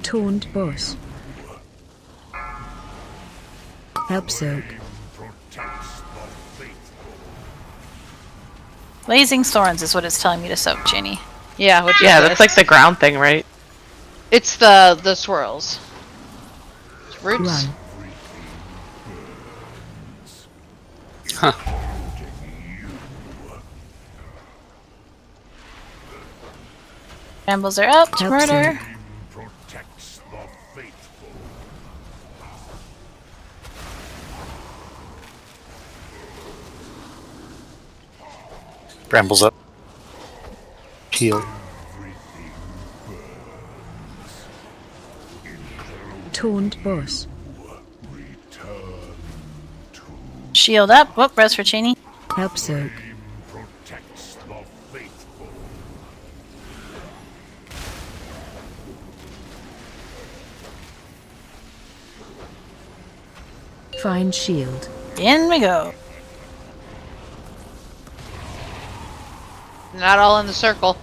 Taunt boss. Help soak. Blazing Thorns is what it's telling me to soak, Ginny. Yeah, which Yeah, is that's like the ground thing, right? It's the swirls. It's roots. Run. Huh. Brambles are up to Help murder. Brambles up. Heal. Taunt boss. Shield up. Whoop, res for Cheney. Help soak. Find shield. In we go. Not all in the circle.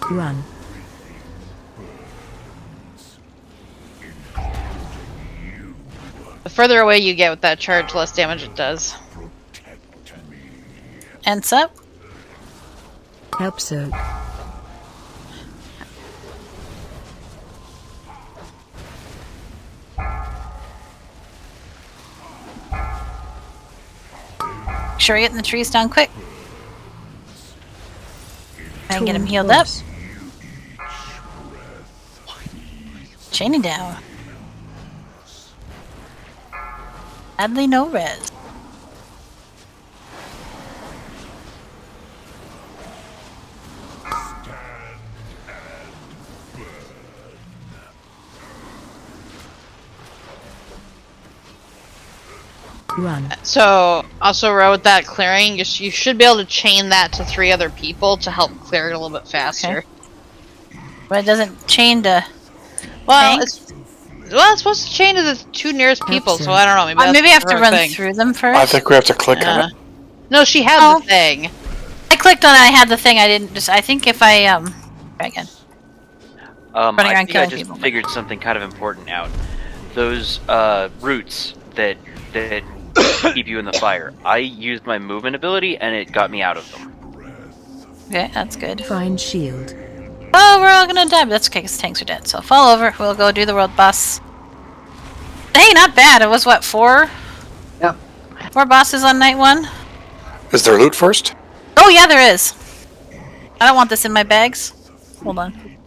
Run. The further away you get with that charge, less damage it does. Ents up. Help soak. sure you're getting the trees down quick. And get him healed up. Chaining down. Sadly, no res. Run. So, also, Ro, with that clearing, you should be able to chain that to 3 other people to help clear it a little bit faster. Okay. But it doesn't chain to. Well, tanks? it's supposed to chain to the 2 nearest people, so I don't know. Maybe, Maybe I have to the run thing. through them first. I think we have to click on it. No, she had the thing. I clicked on it. I had the thing. I didn't just. I think if I try again. Running I around think I killing just people. figured something kind of important out. Those roots that keep you in the fire. I used my movement ability and it got me out of them. Okay, that's good. Find shield. Oh, we're all gonna die, but that's okay because tanks are dead. So fall over. We'll go do the world boss. Hey, not bad. It was what, 4? Yep. 4 bosses on night 1. Is there loot first? Oh yeah, there is. I don't want this in my bags. Hold on.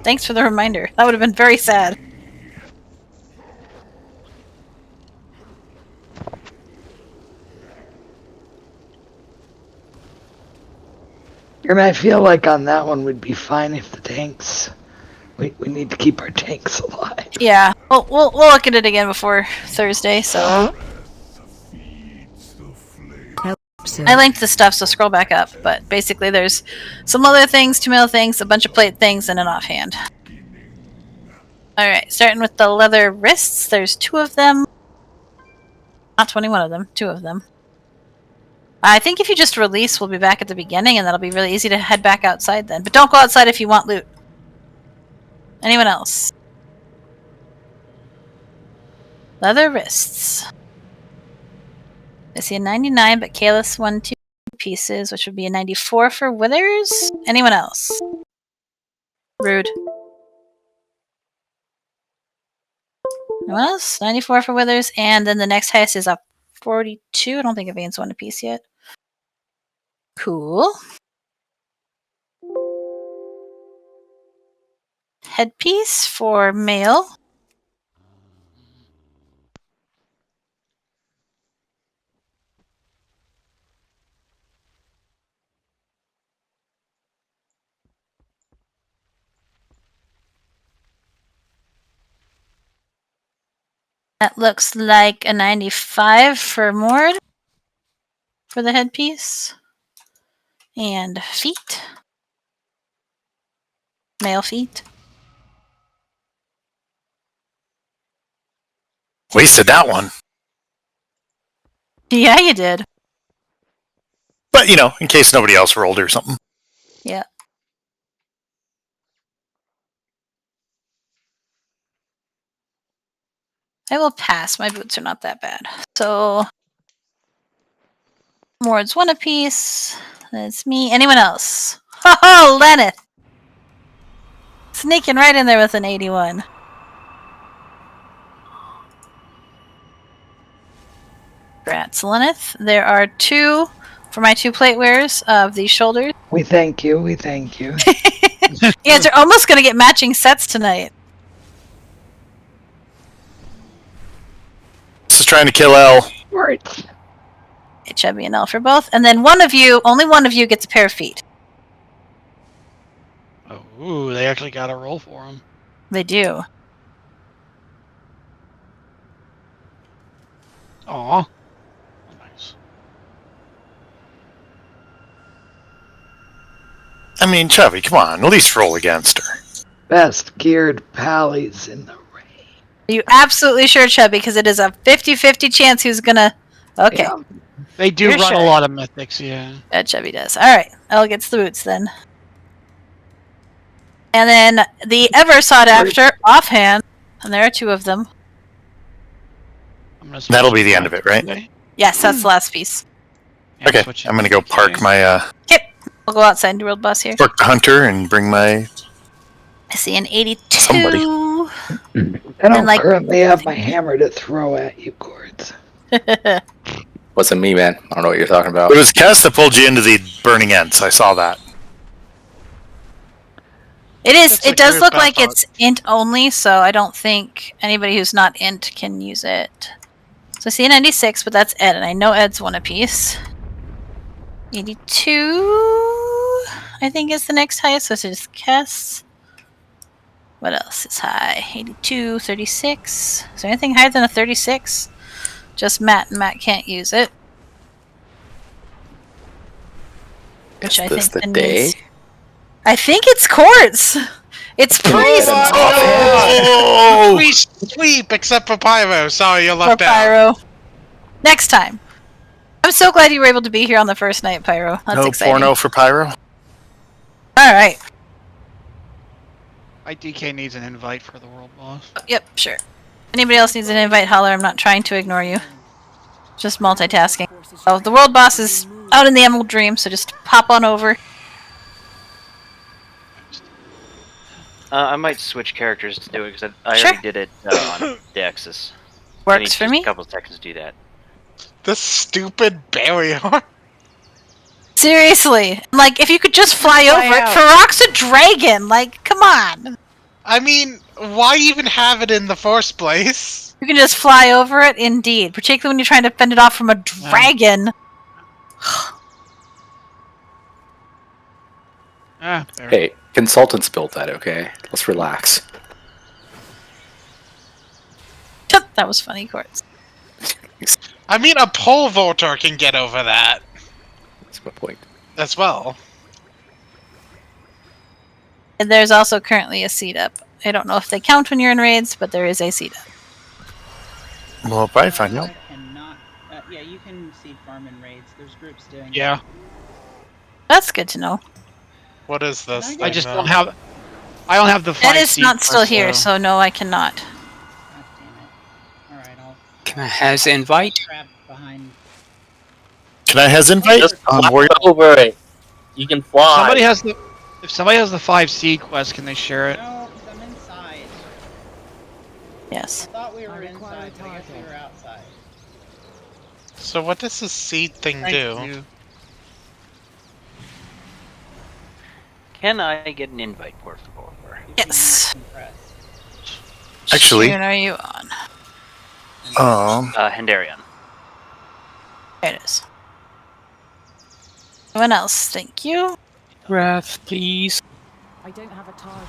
Thanks for the reminder. That would have been very sad. And I feel like on that one we'd be fine if the tanks. We need to keep our tanks alive. Yeah, we'll look at it again before Thursday. So I linked the stuff, so scroll back up. But basically, there's some other things, 2 mail things, a bunch of plate things, and an offhand. All right, starting with the leather wrists. There's 2 of them. Not 21 of them. 2 of them. I think if you just release, we'll be back at the beginning, and that'll be really easy to head back outside then. But don't go outside if you want loot. Anyone else? Leather wrists. I see a 99, but Kalis 1, 2 pieces, which would be a 94 for Withers. Anyone else? Rude. Anyone else? 94 for Withers, and then the next highest is a 42. I don't think Evane's 1 apiece yet. Cool. Headpiece for male. That looks like a 95 for Mord for the headpiece. And feet. Male feet. Wasted that one. Yeah, you did. But, you know, in case nobody else rolled or something. Yeah. I will pass. My boots are not that bad. So, Mord's 1 apiece. That's me. Anyone else? Oh, Lenneth! Sneaking right in there with an 81. Congrats, Lenneth. There are 2 for my 2 plate wearers of these shoulders. We thank you. We thank you. You guys are almost going to get matching sets tonight. This is trying to kill L. Right. Chubby and L for both. And then only one of you gets a pair of feet. Oh, ooh, they actually got a roll for him. They do. Aw. Nice. I mean, Chubby, come on. At least roll against her. Best geared pallies in the Are you absolutely sure, Chubby? Because it is a 50-50 chance who's gonna... Okay. Yeah. They do You're run sure. a lot of mythics, yeah. Yeah, Chubby does. Alright. Elle gets the boots then. And then the ever sought after offhand. And there are 2 of them. That'll be the end of it, right? Yes, that's the last piece. Okay, I'm gonna go park my, Okay. We'll go outside and do World Boss here. park the hunter and bring my... I see an 82. Somebody. I don't currently have my hammer to throw at you, Cords. Wasn't me, man. I don't know what you're talking about. It was Cass that pulled you into the burning ends. I saw that. It is. It's a It does group look like effort. it's int only, so I don't think anybody who's not int can use it. So I see a 96, but that's Ed, and I know Ed's one apiece. 82, I think, is the next highest. So it's just Cass. What else is high? 82, 36. Is there anything higher than a 36? Just Matt, and Matt can't use it. Which I Is this think the then day? means. I think it's quartz. It's priest. Oh! We sweep except for Pyro. Sorry, you're Or left out. Pyro. Next time. I'm so glad you were able to be here on the first night, Pyro. That's no exciting. porno for Pyro? Alright. My DK needs an invite for the world boss. Yep, sure. Anybody else needs an invite, holler. I'm not trying to ignore you. Just multitasking. Oh, the world boss is out in the Emerald Dream, so just pop on over. I might switch characters to do it because I Sure. already did it on Dexus. Works for me. A couple seconds to do that. This stupid barrier. Seriously. Like, if you could just fly over it. Farok's a dragon. Like, come on. I mean, why even have it in the first place? You can just fly over it, indeed. Particularly when you're trying to fend it off from a dragon. Hey, consultants built that, okay? Let's relax. That was funny, Quartz. I mean, a pole vaulter can get over that. That's my point. As well. And there's also currently a seat up. I don't know if they count when you're in raids, but there is a seat up. Well, probably find out. Yeah, you can seed farm in raids. There's groups doing it. Yeah. That's good to know. What is this? I just don't have. I don't have the. Ed is not still here, so no, I cannot. Can I has invite? Can I has invite? Just fly over it. You can fly. Somebody has the. If somebody has the 5 seed quest, can they share it? No, because I'm inside. Yes. I thought we were inside, but I guess we were outside. So what does this seed thing do? Can I get an invite, por favor? Yes. Actually, What are you on? Hendarion. There it is. Anyone else? Thank you. Wrath, please. I don't have a target.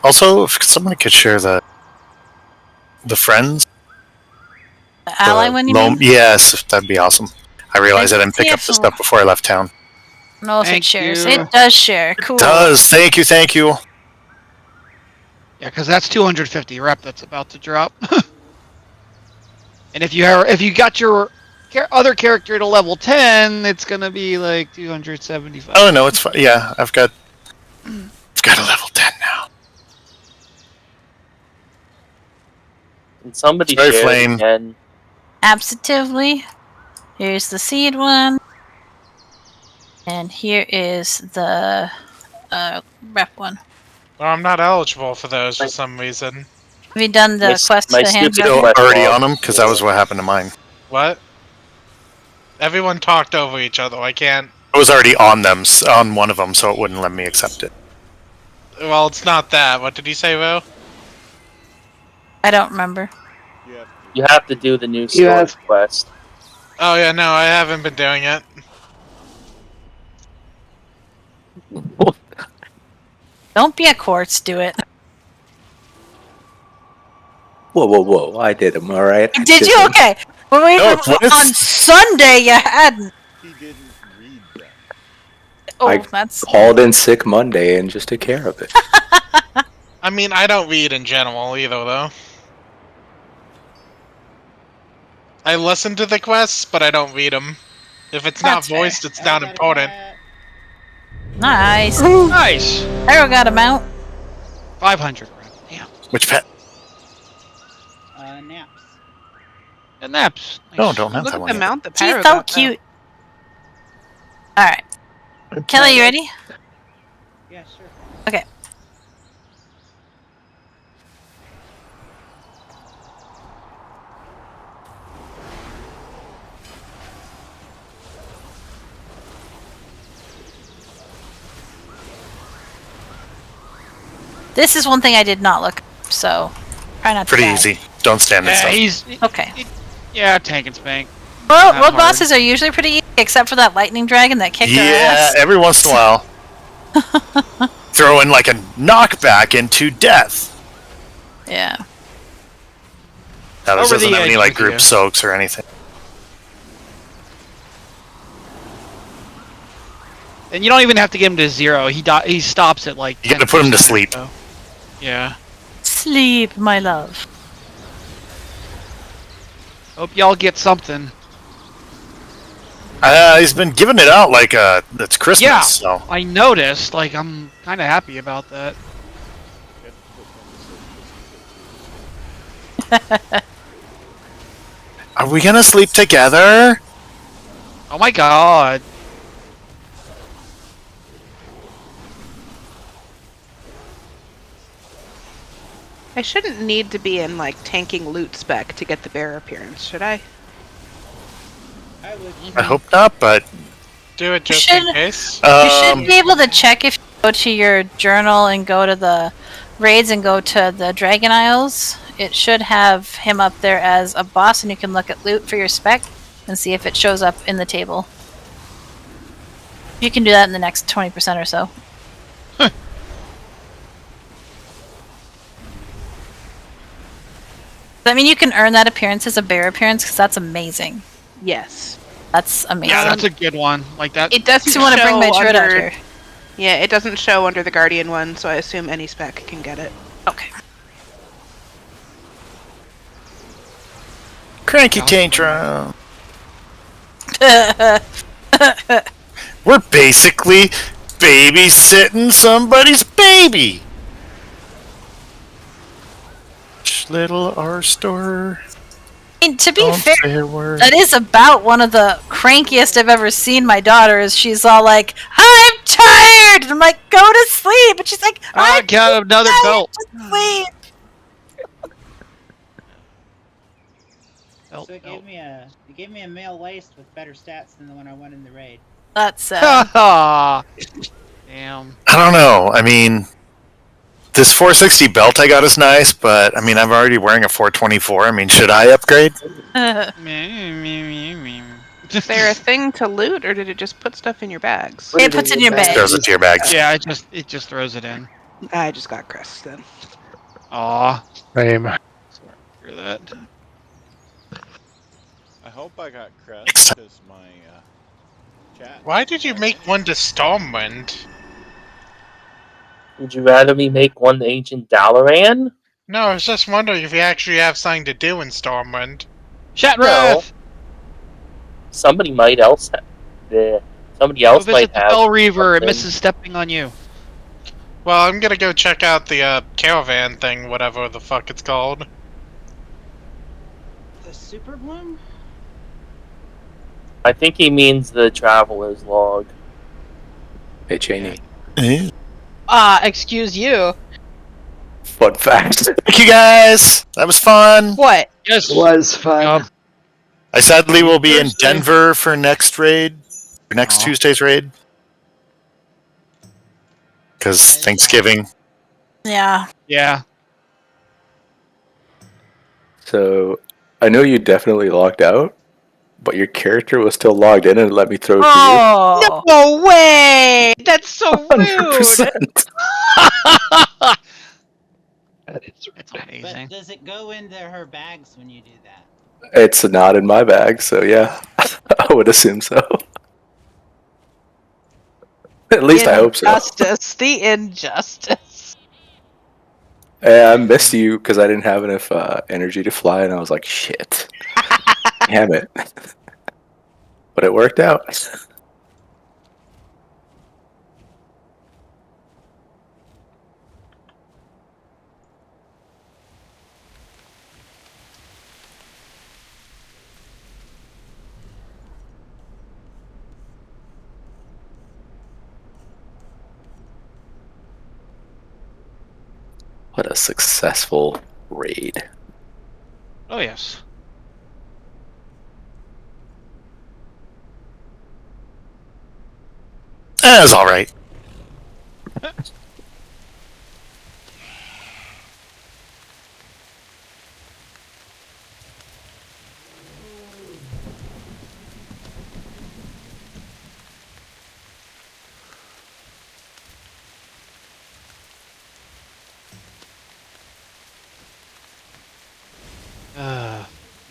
Also, if somebody could share the friends. The ally one, you mean? Yes, that'd be awesome. I realized I didn't pick up the stuff before I left town. I don't know if it Thank shares. you. It does share. Cool. It does. Thank you, thank you. Yeah, because that's 250 rep that's about to drop. And if you got your other character to level 10, it's gonna be like 275. Oh no, it's fine. Yeah, I've got a level 10 now. Can somebody Sorry, share it Flame. again? Absolutely. Here's the seed one. And here is the rep one. Well, I'm not eligible for those for some reason. Have you done the quest my to hand stupid over? quest Already log. on them, because that was what happened to mine. What? Everyone talked over each other. I can't. I was already on them, on one of them, so it wouldn't let me accept it. Well, it's not that. What did you say, Ro? I don't remember. You have to do the new storage quest. Oh yeah, no, I haven't been doing it. Don't be a quartz, do it. Whoa, whoa, whoa! I did them, all right. Did you? Okay. Well, wait, No, on Sunday you hadn't. Oh, I that's. called in sick Monday and just took care of it. I mean, I don't read in general either, though. I listen to the quests, but I don't read them. If it's not That's fair. voiced, it's not important. Nice. Nice. Arrow got him out. 500 rep. Damn. Which pet? Naps. And naps. No, don't have Look that at one the yet. mount that She's Pyro so got, though. cute. Alright. Kelly, you ready? Yeah, sure. Okay. This is one thing I did not look up, so try not to Pretty die. easy. Don't stand in stuff. Okay. Yeah, tank and spank. Well, Not road hard. bosses are usually pretty easy, except for that lightning dragon that kicked our Yeah, ass. every once in a while. Throw in like a knockback into death. Yeah. Now, this Over doesn't the have any edge like with group you. soaks or anything. And you don't even have to get him to 0. He stops at like. You gotta put him to 10% or sleep. so. Yeah. Sleep, my love. Hope y'all get something. He's been giving it out like it's Christmas. Yeah, So. I noticed. Like, I'm kind of happy about that. Are we gonna sleep together? Oh my god. I shouldn't need to be in like tanking loot spec to get the bear appearance, should I? I hope not, but Do it just should- in case. You should be able to check if you go to your journal and go to the raids and go to the Dragon Isles. It should have him up there as a boss, and you can look at loot for your spec and see if it shows up in the table. You can do that in the next 20% or so. I mean, you can earn that appearance as a bear appearance because that's amazing. Yes. That's amazing. Yeah, that's a good one. Like that. It doesn't So you wanna show bring my druid out under. here? Yeah, it doesn't show under the Guardian one, so I assume any spec can get it. Okay. Cranky tantrum. We're basically babysitting somebody's baby. Little R store. I mean, to be Don't fair, say a word. that is about one of the crankiest I've ever seen my daughter. Is she's all like, "I'm tired," and I'm like, "Go to sleep," and she's like, I "I'm got another tired, belt. just sleep." So it gave me a male laced with better stats than the one I won in the raid. That's Damn. I don't know. I mean, this 460 belt I got is nice, but I mean, I'm already wearing a 424. I mean, should I upgrade? Is there a thing to loot, or did it just put stuff in your bags? It puts it in your bag. Throws it to your bags. Yeah, it just throws it in. I just got crests then. Aw. Same. Hear that? I hope I got crest because my chat. Why did you make one to Stormwind? Would you rather me make one to Ancient Dalaran? No, I was just wondering if you actually have something to do in Stormwind. Shatrath! Somebody might else have. Somebody Go else visit might the have. Fell Reaver and something. Mrs. Stepping on You. Well, I'm gonna go check out the caravan thing, whatever the fuck it's called. The Super Bloom? I think he means the Traveler's Log. Hey, Cheney. Excuse you. Fun fact. Thank you guys. That was fun. What? Yes. It was fun. I sadly will be in Denver for next raid, or next Tuesday's raid, because Thanksgiving. Yeah. Yeah. So, I know you definitely logged out, but your character was still logged in and let me throw it Oh. No way! That's so to you. rude. 100%. It's amazing. But does it go into her bags when you do that? It's not in my bag, so yeah, I would assume so. At least I hope so. Injustice. The injustice. I missed you because I didn't have enough energy to fly, and I was like, shit. Damn it. But it worked out. What a successful raid. Oh, yes. That was alright.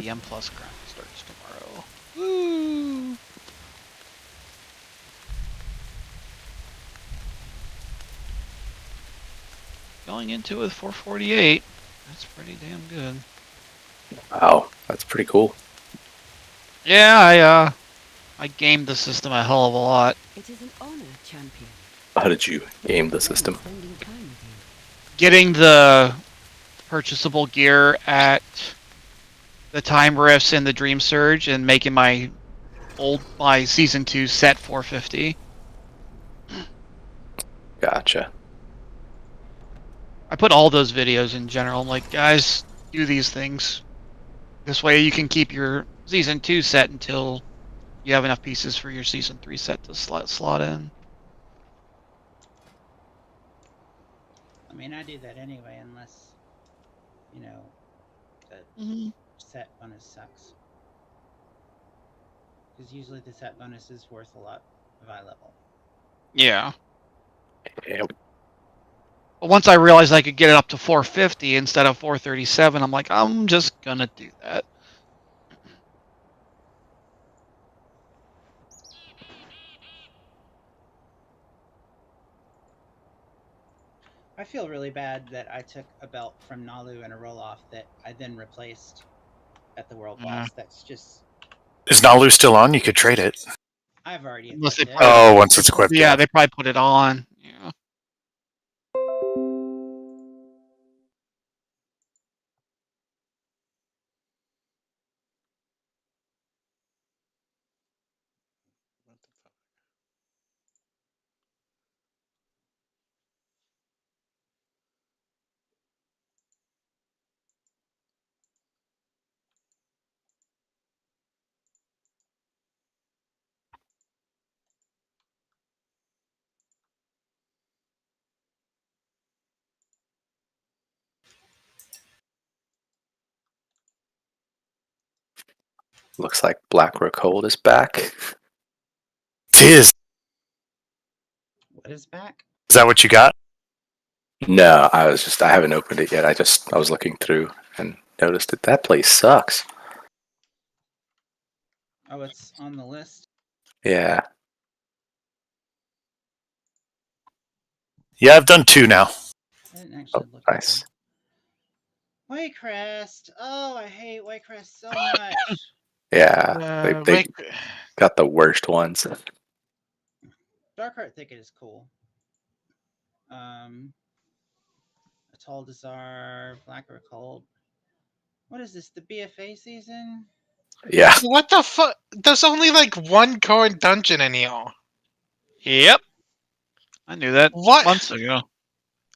the M Plus grind starts tomorrow. Woo! Going into it with 448. That's pretty damn good. Wow, that's pretty cool. Yeah, I gamed the system a hell of a lot. It is an honor, champion. How did you game the system? Spending time with you. Getting the purchasable gear at the time rifts and the Dream Surge, and making my season 2 set 450. Gotcha. I put all those videos in general. I'm like, guys, do these things. This way you can keep your season 2 set until you have enough pieces for your season 3 set to slot in. I mean, I do that anyway, unless, the set bonus sucks. Because usually the set bonus is worth a lot of eye level. Yeah. But once I realized I could get it up to 450 instead of 437, I'm like, I'm just gonna do that. I feel really bad that I took a belt from Nalu and a roll-off that I then replaced at the World Boss. That's just... Is Nalu still on? You could trade it. I've already Unless they equipped it. Oh, once it's equipped. Yeah, they probably put it on. Yeah. Looks like Black Rockhold is back. It is. What is back? Is that what you got? No, I haven't opened it yet. I was looking through and noticed it. That place sucks. Oh, it's on the list? Yeah. Yeah, I've done 2 now. I didn't actually look Nice. at them. Waycrest! Oh, I hate Waycrest so much. Yeah, they got the worst ones. Darkheart Thicket is cool. Atoll Desar, Black Cold. What is this? The BFA season? Yeah. What the fuck? There's only like one current dungeon in here. Yep. I knew that months ago.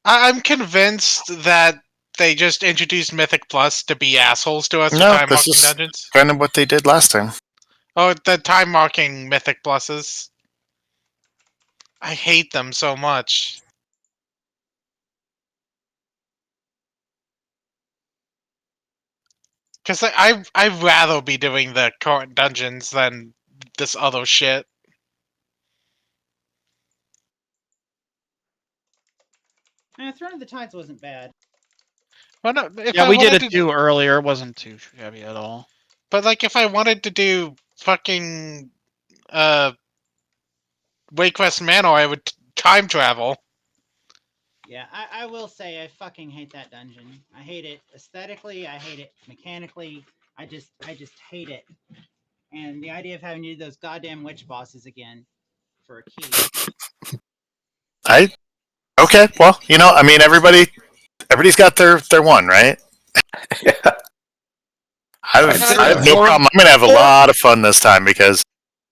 I'm convinced that they just introduced Mythic Plus to be assholes to us with No, time this marking is dungeons. kind of what they did last time. Oh, the time marking Mythic Pluses. I hate them so much. Because I'd rather be doing the current dungeons than this other shit. Throne of the Tides wasn't bad. Well, no, if Yeah, I we did wanted it too earlier. It wasn't too shabby at all. But like, if I wanted to do fucking Waycrest Manor, I would time travel. Yeah, I will say I fucking hate that dungeon. I hate it aesthetically. I hate it mechanically. I just hate it. And the idea of having to do those goddamn witch bosses again for a key. Okay, well, I mean, everybody's got their one, right? I have no problem. I'm gonna have a lot of fun this time because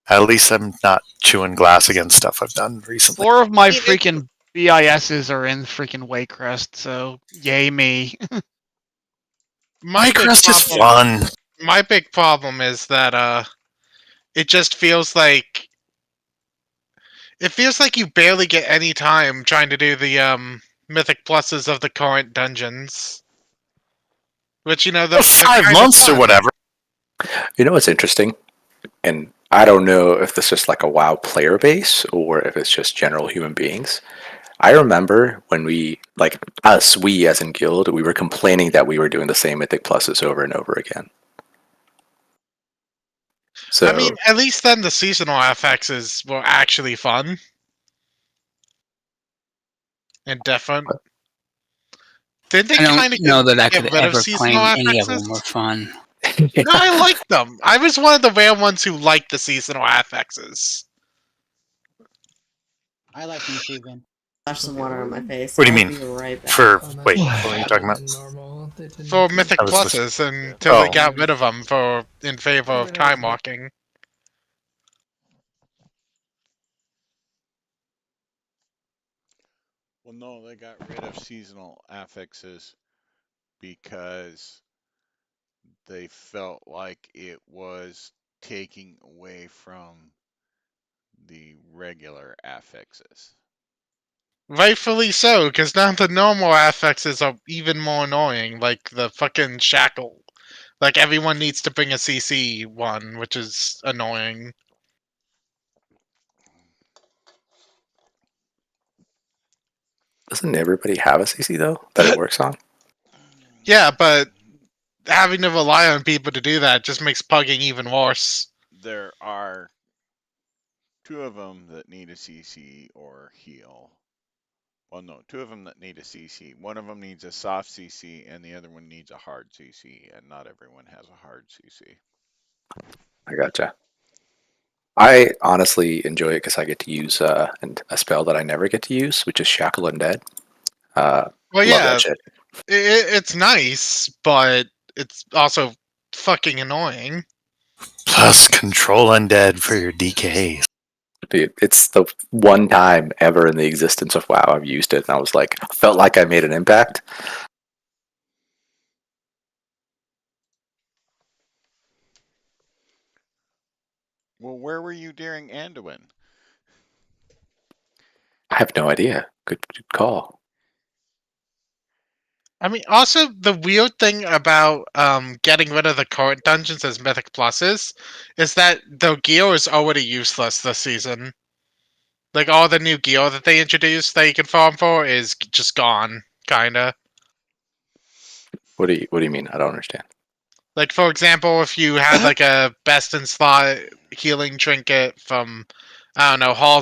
at least I'm not chewing glass against stuff I've done recently. 4 of my freaking BISs are in freaking Waycrest, so yay me. Waycrest is fun. My big problem is that it just feels like you barely get any time trying to do the Mythic Pluses of the current dungeons. Which, the 5 months or whatever. You know what's interesting? And I don't know if this is like a WoW player base or if it's just general human beings. I remember when we as in guild, we were complaining that we were doing the same Mythic Pluses over and over again. So I mean, at least then the seasonal FXs were actually fun and different. Did they I don't kind of know that I get could rid of ever seasonal claim any of FXs? them were fun. No, I liked them. I was one of the rare ones who liked the seasonal FXs. I like them too, Vin. Splash some water on my face. What do you I'll mean? be right back. For wait, what were you talking about? For Mythic I was Pluses listening. until they Oh. got rid of them in favor of time walking. Well, no, they got rid of seasonal affixes because they felt like it was taking away from the regular affixes. Rightfully so, because now the normal affixes are even more annoying, like the fucking shackle. Like everyone needs to bring a CC one, which is annoying. doesn't everybody have a CC though that it works on? Yeah, but having to rely on people to do that just makes pugging even worse. There are 2 of them that need a CC or heal. Well, no, 2 of them that need a CC. One of them needs a soft CC, and the other one needs a hard CC, and not everyone has a hard CC. I gotcha. I honestly enjoy it because I get to use a spell that I never get to use, which is Shackle Undead. Well, Love yeah, that shit. it's nice, but it's also fucking annoying. Plus control undead for your DKs. Dude, it's the one time ever in the existence of WoW I've used it, and I was like, felt like I made an impact. Well, where were you during Anduin? I have no idea. Good call. I mean, also the weird thing about getting rid of the current dungeons as Mythic Pluses is that the gear is already useless this season. Like all the new gear that they introduced that you can farm for is just gone, kinda. What do you mean? I don't understand. Like for example, if you had like a best in slot healing trinket from I don't know, Hall